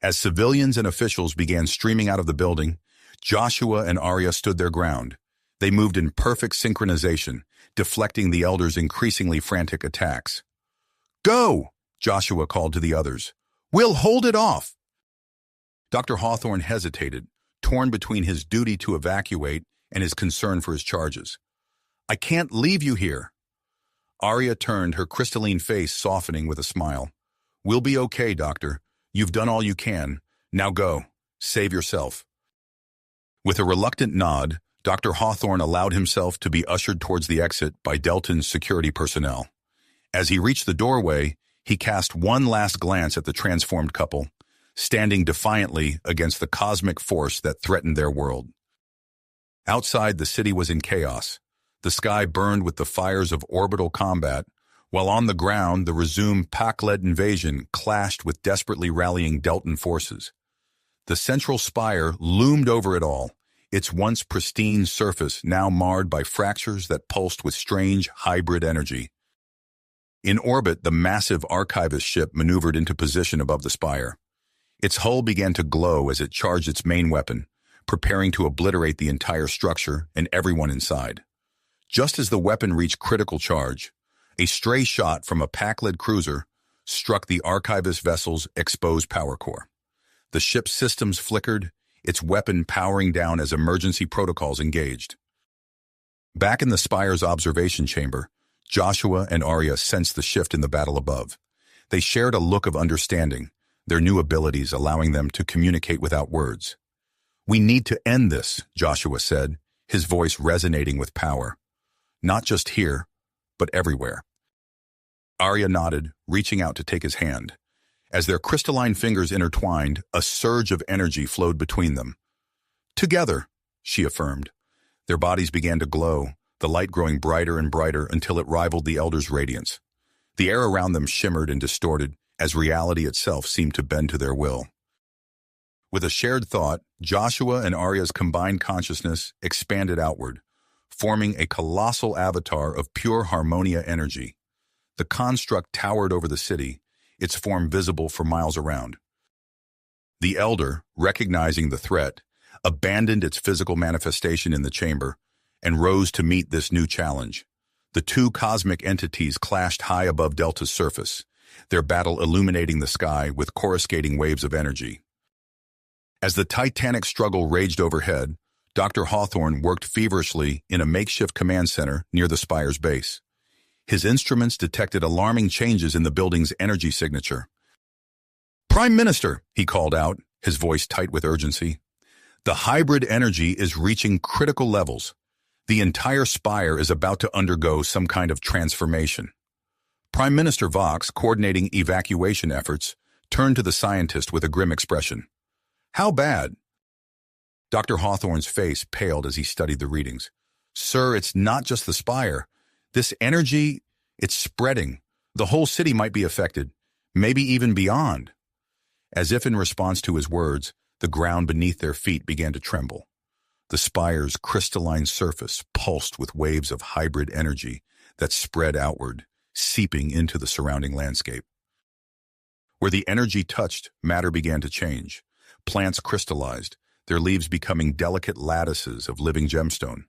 As civilians and officials began streaming out of the building, Joshua and Arya stood their ground. They moved in perfect synchronization, deflecting the Elder's increasingly frantic attacks. "Go!" Joshua called to the others. "We'll hold it off." Dr. Hawthorne hesitated, torn between his duty to evacuate and his concern for his charges. "I can't leave you here." Arya turned, her crystalline face softening with a smile. "We'll be okay, Doctor. You've done all you can. Now go. Save yourself." With a reluctant nod, Dr. Hawthorne allowed himself to be ushered towards the exit by Delton's security personnel. As he reached the doorway, he cast one last glance at the transformed couple, standing defiantly against the cosmic force that threatened their world. Outside, the city was in chaos. The sky burned with the fires of orbital combat, while on the ground, the resumed Pac-led invasion clashed with desperately rallying Delton forces. The central spire loomed over it all, its once pristine surface now marred by fractures that pulsed with strange hybrid energy. In orbit, the massive archivist ship maneuvered into position above the spire. Its hull began to glow as it charged its main weapon, preparing to obliterate the entire structure and everyone inside. Just as the weapon reached critical charge, a stray shot from a Pac-led cruiser struck the archivist vessel's exposed power core. The ship's systems flickered, its weapon powering down as emergency protocols engaged. Back in the Spire's observation chamber, Joshua and Arya sensed the shift in the battle above. They shared a look of understanding, their new abilities allowing them to communicate without words. "We need to end this," Joshua said, his voice resonating with power. "Not just here, but everywhere." Arya nodded, reaching out to take his hand. As their crystalline fingers intertwined, a surge of energy flowed between them. "Together," she affirmed. Their bodies began to glow, the light growing brighter and brighter until it rivaled the Elder's radiance. The air around them shimmered and distorted, as reality itself seemed to bend to their will. With a shared thought, Joshua and Arya's combined consciousness expanded outward, forming a colossal avatar of pure harmonia energy. The construct towered over the city, its form visible for miles around. The Elder, recognizing the threat, abandoned its physical manifestation in the chamber and rose to meet this new challenge. The two cosmic entities clashed high above Delta's surface, their battle illuminating the sky with coruscating waves of energy. As the titanic struggle raged overhead, Dr. Hawthorne worked feverishly in a makeshift command center near the Spire's base. His instruments detected alarming changes in the building's energy signature. "Prime Minister," he called out, his voice tight with urgency. "The hybrid energy is reaching critical levels. The entire Spire is about to undergo some kind of transformation." Prime Minister Vox, coordinating evacuation efforts, turned to the scientist with a grim expression. "How bad?" Dr. Hawthorne's face paled as he studied the readings. "Sir, it's not just the Spire. This energy, it's spreading. The whole city might be affected, maybe even beyond." As if in response to his words, the ground beneath their feet began to tremble. The Spire's crystalline surface pulsed with waves of hybrid energy that spread outward, seeping into the surrounding landscape. Where the energy touched, matter began to change. Plants crystallized, their leaves becoming delicate lattices of living gemstone.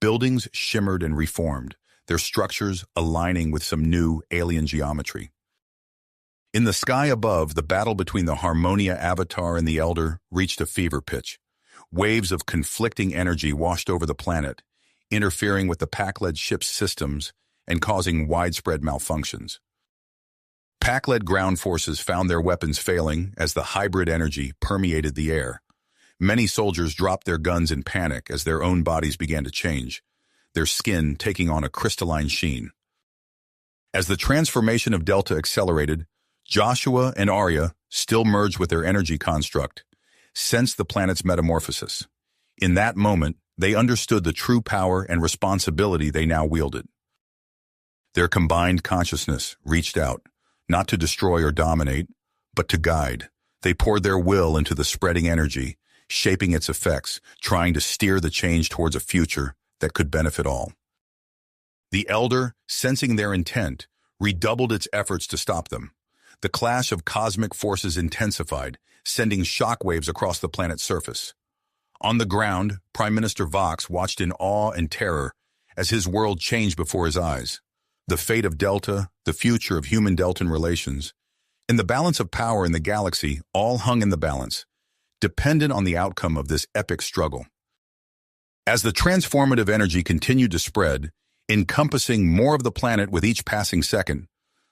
Buildings shimmered and reformed, their structures aligning with some new alien geometry. In the sky above, the battle between the Harmonia Avatar and the Elder reached a fever pitch. Waves of conflicting energy washed over the planet, interfering with the Pac-led ship's systems and causing widespread malfunctions. Pac-led ground forces found their weapons failing as the hybrid energy permeated the air. Many soldiers dropped their guns in panic as their own bodies began to change, their skin taking on a crystalline sheen. As the transformation of Delta accelerated, Joshua and Arya, still merged with their energy construct, sensed the planet's metamorphosis. In that moment, they understood the true power and responsibility they now wielded. Their combined consciousness reached out, not to destroy or dominate, but to guide. They poured their will into the spreading energy, shaping its effects, trying to steer the change towards a future that could benefit all. The Elder, sensing their intent, redoubled its efforts to stop them. The clash of cosmic forces intensified, sending shockwaves across the planet's surface. On the ground, Prime Minister Vox watched in awe and terror as his world changed before his eyes. The fate of Delta, the future of human-Deltan relations, and the balance of power in the galaxy all hung in the balance. dependent on the outcome of this epic struggle. As the transformative energy continued to spread, encompassing more of the planet with each passing second,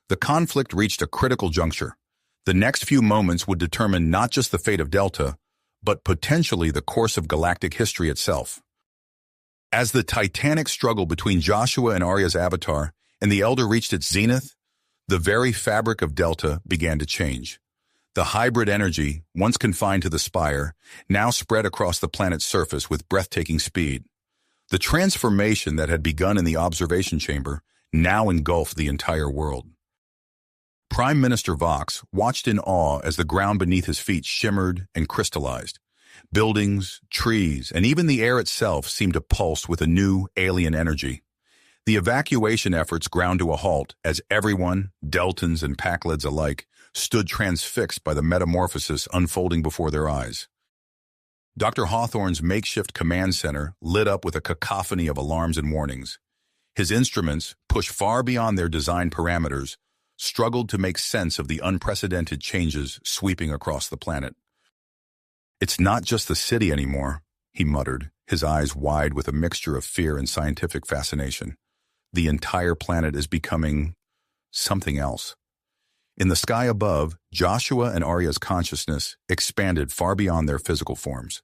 the conflict reached a critical juncture. The next few moments would determine not just the fate of Delta, but potentially the course of galactic history itself. As the titanic struggle between Joshua and Arya's avatar and the Elder reached its zenith, the very fabric of Delta began to change. The hybrid energy, once confined to the Spire, now spread across the planet's surface with breathtaking speed. The transformation that had begun in the observation chamber now engulfed the entire world. Prime Minister Vox watched in awe as the ground beneath his feet shimmered and crystallized. Buildings, trees, and even the air itself seemed to pulse with a new, alien energy. The evacuation efforts ground to a halt as everyone, Deltans and Packlids alike, stood transfixed by the metamorphosis unfolding before their eyes. Dr. Hawthorne's makeshift command center lit up with a cacophony of alarms and warnings. His instruments, pushed far beyond their design parameters, struggled to make sense of the unprecedented changes sweeping across the planet. "It's not just the city anymore," he muttered, his eyes wide with a mixture of fear and scientific fascination. "The entire planet is becoming something else." In the sky above, Joshua and Arya's consciousness expanded far beyond their physical forms.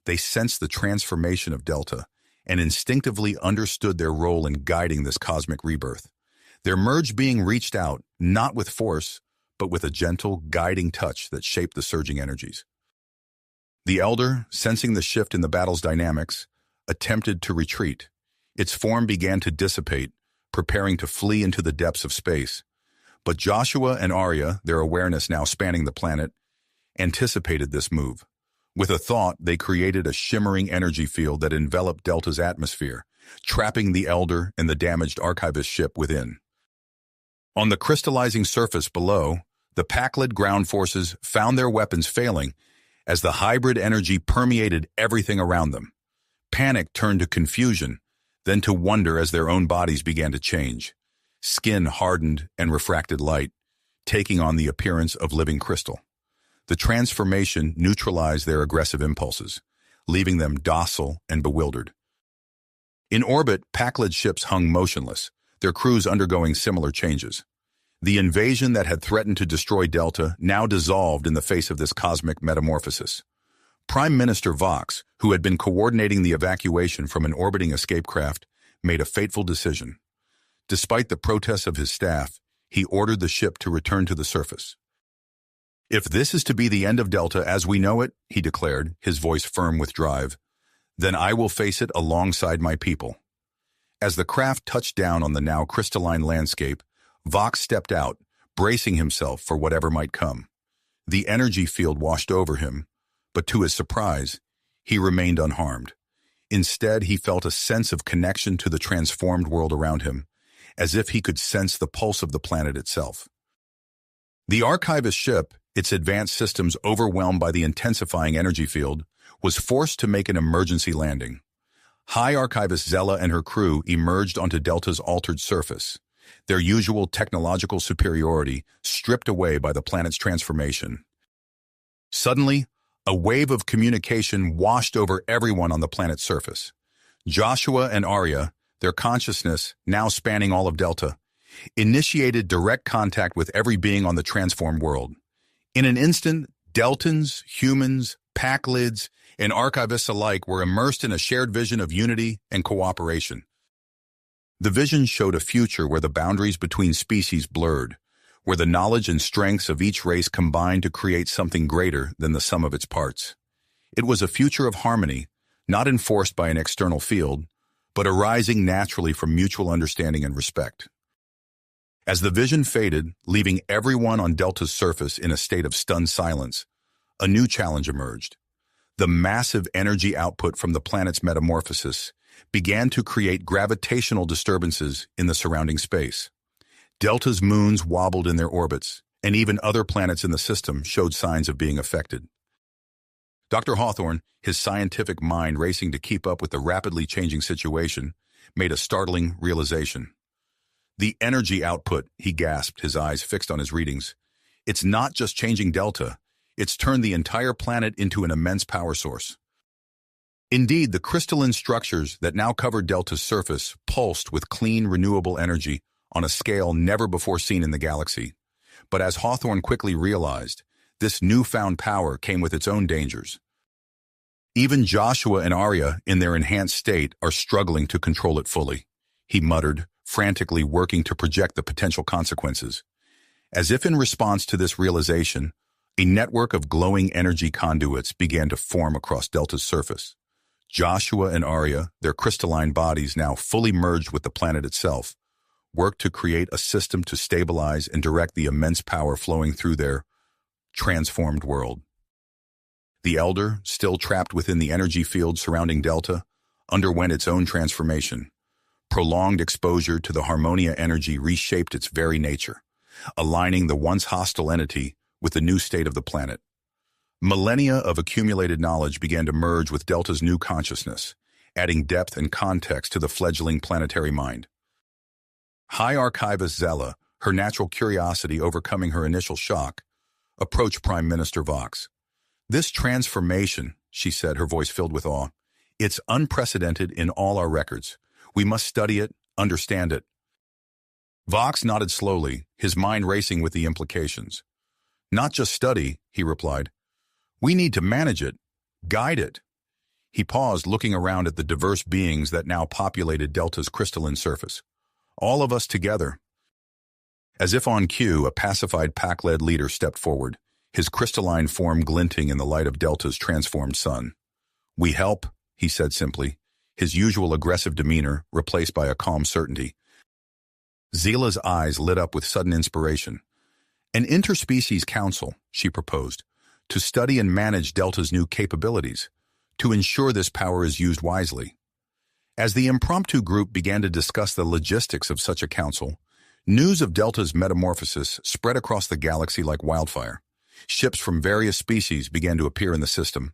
They sensed the transformation of Delta and instinctively understood their role in guiding this cosmic rebirth. Their merged being reached out, not with force, but with a gentle, guiding touch that shaped the surging energies. The Elder, sensing the shift in the battle's dynamics, attempted to retreat. Its form began to dissipate, preparing to flee into the depths of space. But Joshua and Arya, their awareness now spanning the planet, anticipated this move. With a thought, they created a shimmering energy field that enveloped Delta's atmosphere, trapping the Elder and the damaged archivist ship within. On the crystallizing surface below, the Packlid ground forces found their weapons failing as the hybrid energy permeated everything around them. Panic turned to confusion, then to wonder as their own bodies began to change. Skin hardened and refracted light, taking on the appearance of living crystal. The transformation neutralized their aggressive impulses, leaving them docile and bewildered. In orbit, Packlid ships hung motionless, their crews undergoing similar changes. The invasion that had threatened to destroy Delta now dissolved in the face of this cosmic metamorphosis. Prime Minister Vox, who had been coordinating the evacuation from an orbiting escape craft, made a fateful decision. Despite the protests of his staff, he ordered the ship to return to the surface. "If this is to be the end of Delta as we know it," he declared, his voice firm with drive, "then I will face it alongside my people." As the craft touched down on the now crystalline landscape, Vox stepped out, bracing himself for whatever might come. The energy field washed over him, but to his surprise, he remained unharmed. Instead, he felt a sense of connection to the transformed world around him, as if he could sense the pulse of the planet itself. The archivist ship, its advanced systems overwhelmed by the intensifying energy field, was forced to make an emergency landing. High Archivist Zella and her crew emerged onto Delta's altered surface, their usual technological superiority stripped away by the planet's transformation. Suddenly, a wave of communication washed over everyone on the planet's surface. Joshua and Arya, their consciousness now spanning all of Delta, initiated direct contact with every being on the transformed world. In an instant, Deltans, humans, Packlids, and archivists alike were immersed in a shared vision of unity and cooperation. The vision showed a future where the boundaries between species blurred, where the knowledge and strengths of each race combined to create something greater than the sum of its parts. It was a future of harmony, not enforced by an external field, but arising naturally from mutual understanding and respect. As the vision faded, leaving everyone on Delta's surface in a state of stunned silence, a new challenge emerged. The massive energy output from the planet's metamorphosis began to create gravitational disturbances in the surrounding space. Delta's moons wobbled in their orbits, and even other planets in the system showed signs of being affected. Dr. Hawthorne, his scientific mind racing to keep up with the rapidly changing situation, made a startling realization. "The energy output," he gasped, his eyes fixed on his readings. "It's not just changing Delta, It's turned the entire planet into an immense power source. Indeed, the crystalline structures that now cover Delta's surface pulsed with clean, renewable energy on a scale never before seen in the galaxy. But as Hawthorne quickly realized, this newfound power came with its own dangers. Even Joshua and Arya, in their enhanced state, are struggling to control it fully, he muttered, frantically working to project the potential consequences. As if in response to this realization, a network of glowing energy conduits began to form across Delta's surface. Joshua and Arya, their crystalline bodies now fully merged with the planet itself, worked to create a system to stabilize and direct the immense power flowing through their transformed world. The Elder, still trapped within the energy field surrounding Delta, underwent its own transformation. Prolonged exposure to the Harmonia energy reshaped its very nature, aligning the once hostile entity with the new state of the planet. Millennia of accumulated knowledge began to merge with Delta's new consciousness, adding depth and context to the fledgling planetary mind. High Archivist Zella, her natural curiosity overcoming her initial shock, approached Prime Minister Vox. "This transformation," she said, her voice filled with awe, "it's unprecedented in all our records. We must study it, understand it." Vox nodded slowly, his mind racing with the implications. "Not just study," he replied. "We need to manage it, guide it." He paused, looking around at the diverse beings that now populated Delta's crystalline surface. "All of us together." As if on cue, a pacified pack-led leader stepped forward, his crystalline form glinting in the light of Delta's transformed sun. "We help," he said simply, his usual aggressive demeanor replaced by a calm certainty. Zila's eyes lit up with sudden inspiration. "An interspecies council," she proposed, "to study and manage Delta's new capabilities, to ensure this power is used wisely." As the impromptu group began to discuss the logistics of such a council, news of Delta's metamorphosis spread across the galaxy like wildfire. Ships from various species began to appear in the system,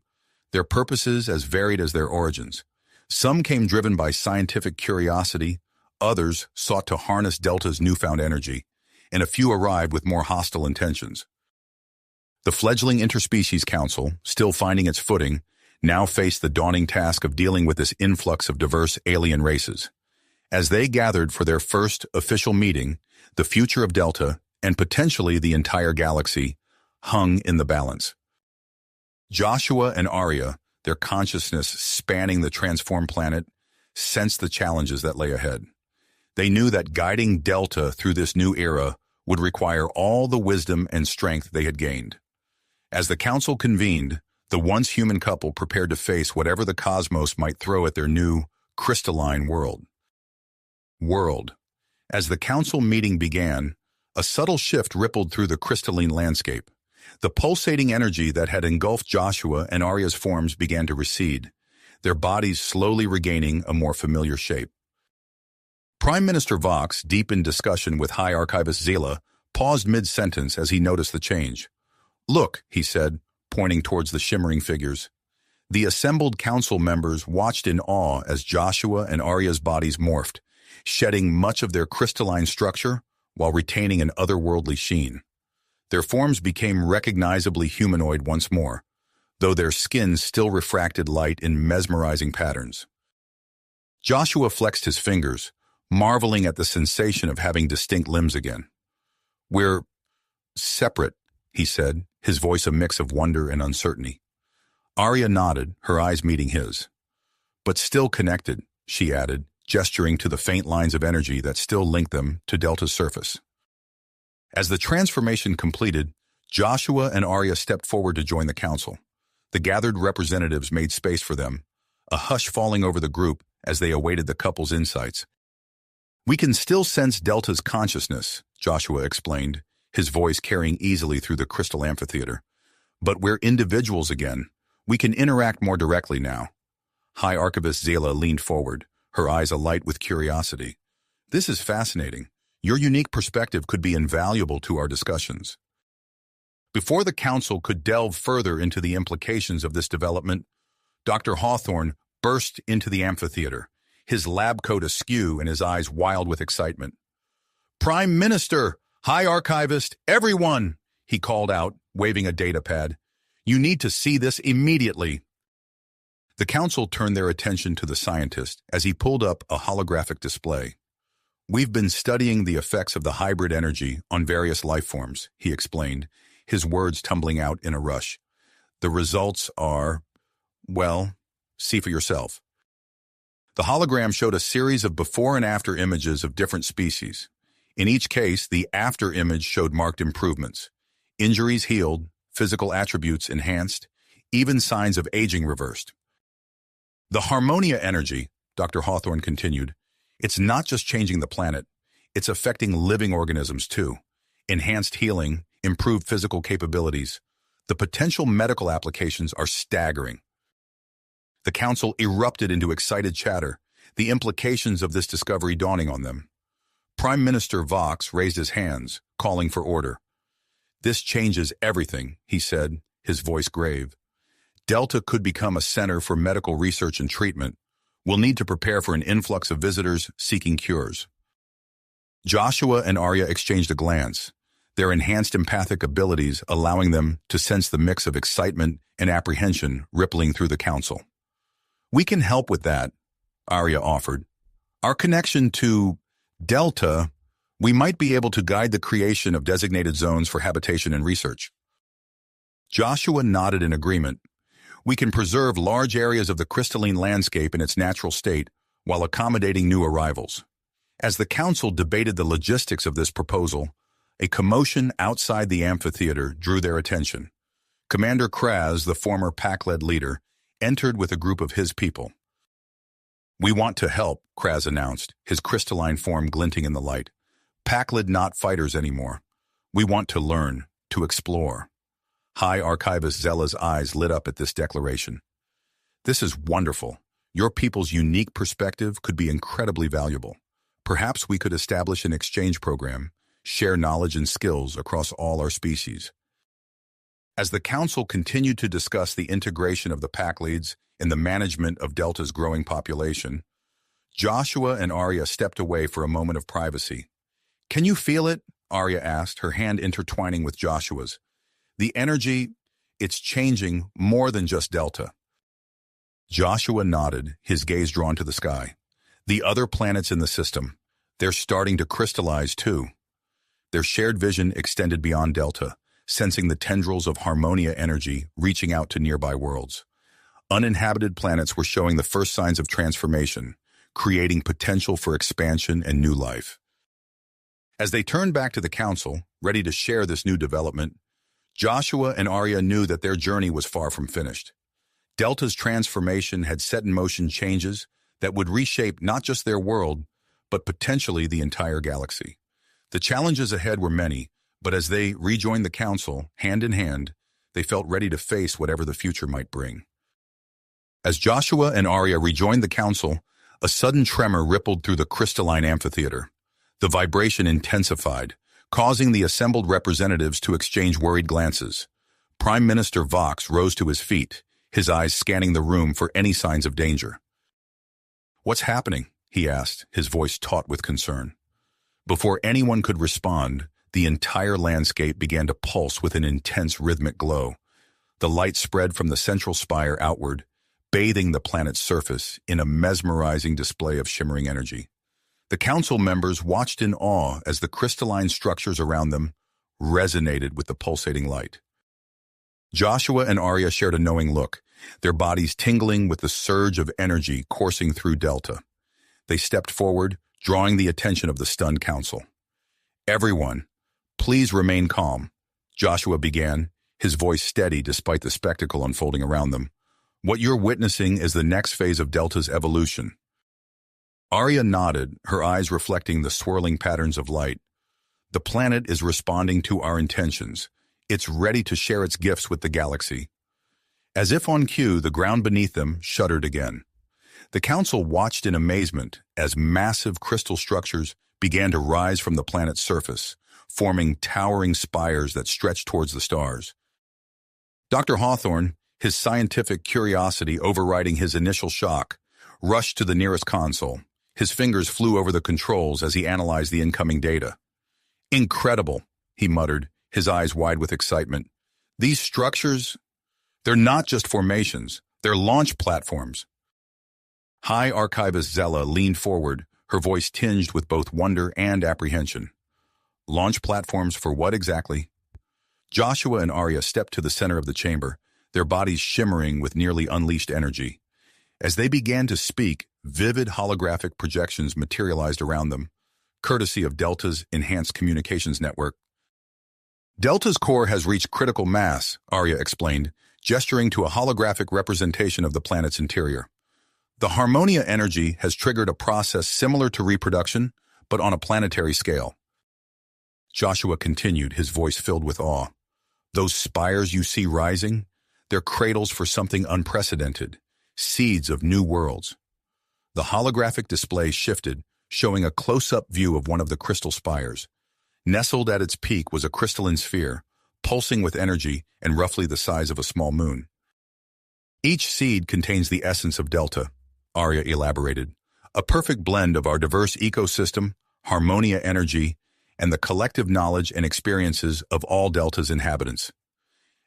their purposes as varied as their origins. Some came driven by scientific curiosity, others sought to harness Delta's newfound energy, and a few arrived with more hostile intentions. The fledgling Interspecies Council, still finding its footing, now faced the daunting task of dealing with this influx of diverse alien races. As they gathered for their first official meeting, the future of Delta, and potentially the entire galaxy, hung in the balance. Joshua and Arya, their consciousness spanning the transformed planet, sensed the challenges that lay ahead. They knew that guiding Delta through this new era would require all the wisdom and strength they had gained. As the council convened, the once human couple prepared to face whatever the cosmos might throw at their new, crystalline world. As the council meeting began, a subtle shift rippled through the crystalline landscape. The pulsating energy that had engulfed Joshua and Arya's forms began to recede, their bodies slowly regaining a more familiar shape. Prime Minister Vox, deep in discussion with High Archivist Zila, paused mid-sentence as he noticed the change. "Look," he said, pointing towards the shimmering figures. The assembled council members watched in awe as Joshua and Arya's bodies morphed, shedding much of their crystalline structure while retaining an otherworldly sheen. Their forms became recognizably humanoid once more, though their skins still refracted light in mesmerizing patterns. Joshua flexed his fingers, marveling at the sensation of having distinct limbs again. "We're separate," he said, his voice a mix of wonder and uncertainty. Arya nodded, her eyes meeting his. "But still connected," she added, gesturing to the faint lines of energy that still linked them to Delta's surface. As the transformation completed, Joshua and Arya stepped forward to join the council. The gathered representatives made space for them, a hush falling over the group as they awaited the couple's insights. "We can still sense Delta's consciousness," Joshua explained, his voice carrying easily through the crystal amphitheater. "But we're individuals again. We can interact more directly now." High Archivist Zela leaned forward, her eyes alight with curiosity. "This is fascinating. Your unique perspective could be invaluable to our discussions." Before the council could delve further into the implications of this development, Dr. Hawthorne burst into the amphitheater, his lab coat askew and his eyes wild with excitement. "Prime Minister, High Archivist, everyone!" he called out, waving a data pad. You need to see this immediately. The council turned their attention to the scientist as he pulled up a holographic display. We've been studying the effects of the hybrid energy on various life forms, he explained, his words tumbling out in a rush. The results are, well, see for yourself. The hologram showed a series of before and after images of different species. In each case, the after image showed marked improvements. Injuries healed, physical attributes enhanced, even signs of aging reversed. The Harmonia energy, Dr. Hawthorne continued, it's not just changing the planet, it's affecting living organisms too. Enhanced healing, improved physical capabilities. The potential medical applications are staggering. The council erupted into excited chatter, the implications of this discovery dawning on them. Prime Minister Vox raised his hands, calling for order. This changes everything, he said, his voice grave. Delta could become a center for medical research and treatment. We'll need to prepare for an influx of visitors seeking cures. Joshua and Arya exchanged a glance, their enhanced empathic abilities allowing them to sense the mix of excitement and apprehension rippling through the council. We can help with that, Arya offered. Our connection to Delta, we might be able to guide the creation of designated zones for habitation and research. Joshua nodded in agreement. We can preserve large areas of the crystalline landscape in its natural state while accommodating new arrivals. As the council debated the logistics of this proposal, a commotion outside the amphitheater drew their attention. Commander Kraz, the former pack-led leader, entered with a group of his people. We want to help, Kraz announced, his crystalline form glinting in the light. Pack-led not fighters anymore. We want to learn, to explore. High Archivist Zella's eyes lit up at this declaration. This is wonderful. Your people's unique perspective could be incredibly valuable. Perhaps we could establish an exchange program, share knowledge and skills across all our species. As the council continued to discuss the integration of the pack leads in the management of Delta's growing population, Joshua and Arya stepped away for a moment of privacy. Can you feel it? Arya asked, her hand intertwining with Joshua's. The energy, it's changing more than just Delta. Joshua nodded, his gaze drawn to the sky. The other planets in the system, they're starting to crystallize too. Their shared vision extended beyond Delta, sensing the tendrils of Harmonia energy reaching out to nearby worlds. Uninhabited planets were showing the first signs of transformation, creating potential for expansion and new life. As they turned back to the council, ready to share this new development, Joshua and Arya knew that their journey was far from finished. Delta's transformation had set in motion changes that would reshape not just their world, but potentially the entire galaxy. The challenges ahead were many, but as they rejoined the council, hand in hand, they felt ready to face whatever the future might bring. As Joshua and Arya rejoined the council, a sudden tremor rippled through the crystalline amphitheater. The vibration intensified, causing the assembled representatives to exchange worried glances. Prime Minister Vox rose to his feet, his eyes scanning the room for any signs of danger. What's happening? He asked, his voice taut with concern. Before anyone could respond, the entire landscape began to pulse with an intense rhythmic glow. The light spread from the central spire outward, bathing the planet's surface in a mesmerizing display of shimmering energy. The council members watched in awe as the crystalline structures around them resonated with the pulsating light. Joshua and Arya shared a knowing look, their bodies tingling with the surge of energy coursing through Delta. They stepped forward, drawing the attention of the stunned council. Everyone, please remain calm, Joshua began, his voice steady despite the spectacle unfolding around them. What you're witnessing is the next phase of Delta's evolution. Arya nodded, her eyes reflecting the swirling patterns of light. The planet is responding to our intentions. It's ready to share its gifts with the galaxy. As if on cue, the ground beneath them shuddered again. The council watched in amazement as massive crystal structures began to rise from the planet's surface, forming towering spires that stretched towards the stars. Dr. Hawthorne, his scientific curiosity overriding his initial shock, rushed to the nearest console. His fingers flew over the controls as he analyzed the incoming data. Incredible, he muttered, his eyes wide with excitement. These structures, They're not just formations, they're launch platforms. High Archivist Zella leaned forward, her voice tinged with both wonder and apprehension. Launch platforms for what exactly? Joshua and Arya stepped to the center of the chamber, their bodies shimmering with nearly unleashed energy. As they began to speak, vivid holographic projections materialized around them, courtesy of Delta's enhanced communications network. Delta's core has reached critical mass, Arya explained, gesturing to a holographic representation of the planet's interior. The Harmonia energy has triggered a process similar to reproduction, but on a planetary scale. Joshua continued, his voice filled with awe. Those spires you see rising, they're cradles for something unprecedented, seeds of new worlds. The holographic display shifted, showing a close-up view of one of the crystal spires. Nestled at its peak was a crystalline sphere, pulsing with energy and roughly the size of a small moon. Each seed contains the essence of Delta, Arya elaborated, a perfect blend of our diverse ecosystem, Harmonia energy, and the collective knowledge and experiences of all Delta's inhabitants.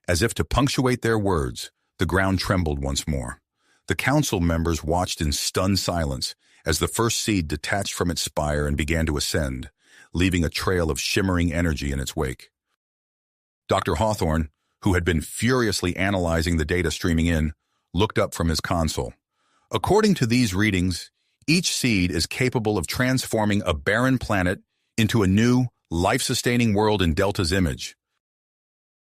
As if to punctuate their words, the ground trembled once more. The council members watched in stunned silence as the first seed detached from its spire and began to ascend, leaving a trail of shimmering energy in its wake. Dr. Hawthorne, who had been furiously analyzing the data streaming in, looked up from his console. According to these readings, each seed is capable of transforming a barren planet into a new, life-sustaining world in Delta's image.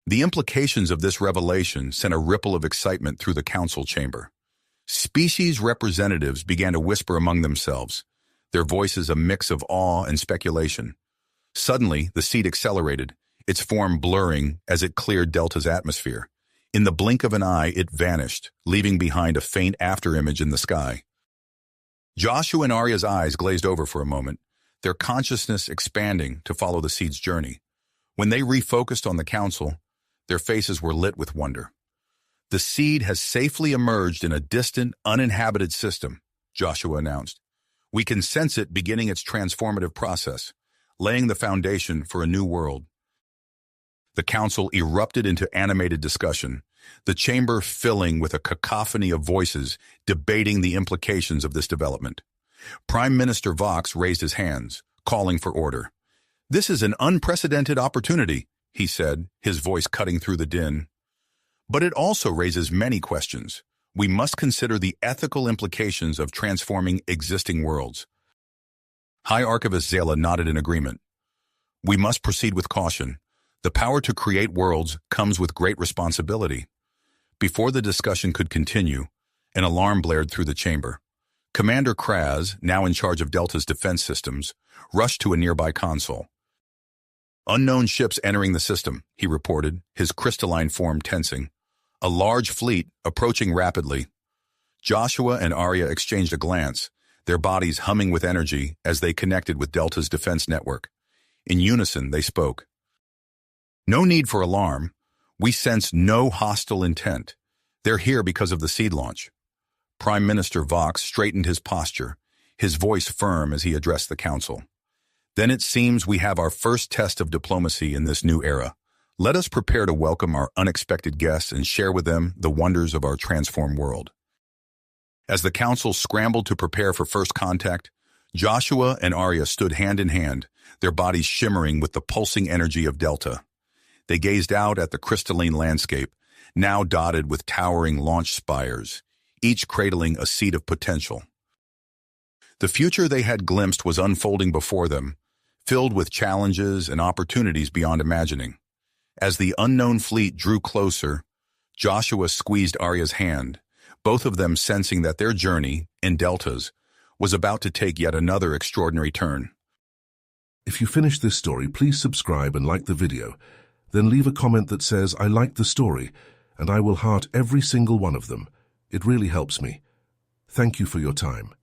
The implications of this revelation sent a ripple of excitement through the council chamber. Species representatives began to whisper among themselves, their voices a mix of awe and speculation. Suddenly, the seed accelerated, its form blurring as it cleared Delta's atmosphere. In the blink of an eye, it vanished, leaving behind a faint afterimage in the sky. Joshua and Arya's eyes glazed over for a moment, their consciousness expanding to follow the seed's journey. When they refocused on the council, their faces were lit with wonder. The seed has safely emerged in a distant, uninhabited system, Joshua announced. We can sense it beginning its transformative process, laying the foundation for a new world. The council erupted into animated discussion, the chamber filling with a cacophony of voices debating the implications of this development. Prime Minister Vox raised his hands, calling for order. This is an unprecedented opportunity, he said, his voice cutting through the din. But it also raises many questions. We must consider the ethical implications of transforming existing worlds. High Archivist Zela nodded in agreement. We must proceed with caution. The power to create worlds comes with great responsibility. Before the discussion could continue, an alarm blared through the chamber. Commander Kraz, now in charge of Delta's defense systems, rushed to a nearby console. Unknown ships entering the system, he reported, his crystalline form tensing. A large fleet approaching rapidly. Joshua and Arya exchanged a glance, their bodies humming with energy as they connected with Delta's defense network. In unison, they spoke. No need for alarm. We sense no hostile intent. They're here because of the seed launch. Prime Minister Vox straightened his posture, his voice firm as he addressed the council. Then it seems we have our first test of diplomacy in this new era. Let us prepare to welcome our unexpected guests and share with them the wonders of our transformed world. As the council scrambled to prepare for first contact, Joshua and Arya stood hand in hand, their bodies shimmering with the pulsing energy of Delta. They gazed out at the crystalline landscape, now dotted with towering launch spires, each cradling a seed of potential. The future they had glimpsed was unfolding before them, filled with challenges and opportunities beyond imagining. As the unknown fleet drew closer, Joshua squeezed Arya's hand, both of them sensing that their journey, in Deltas, was about to take yet another extraordinary turn. If you finished this story, please subscribe and like the video. Then leave a comment that says, I liked the story, and I will heart every single one of them. It really helps me. Thank you for your time.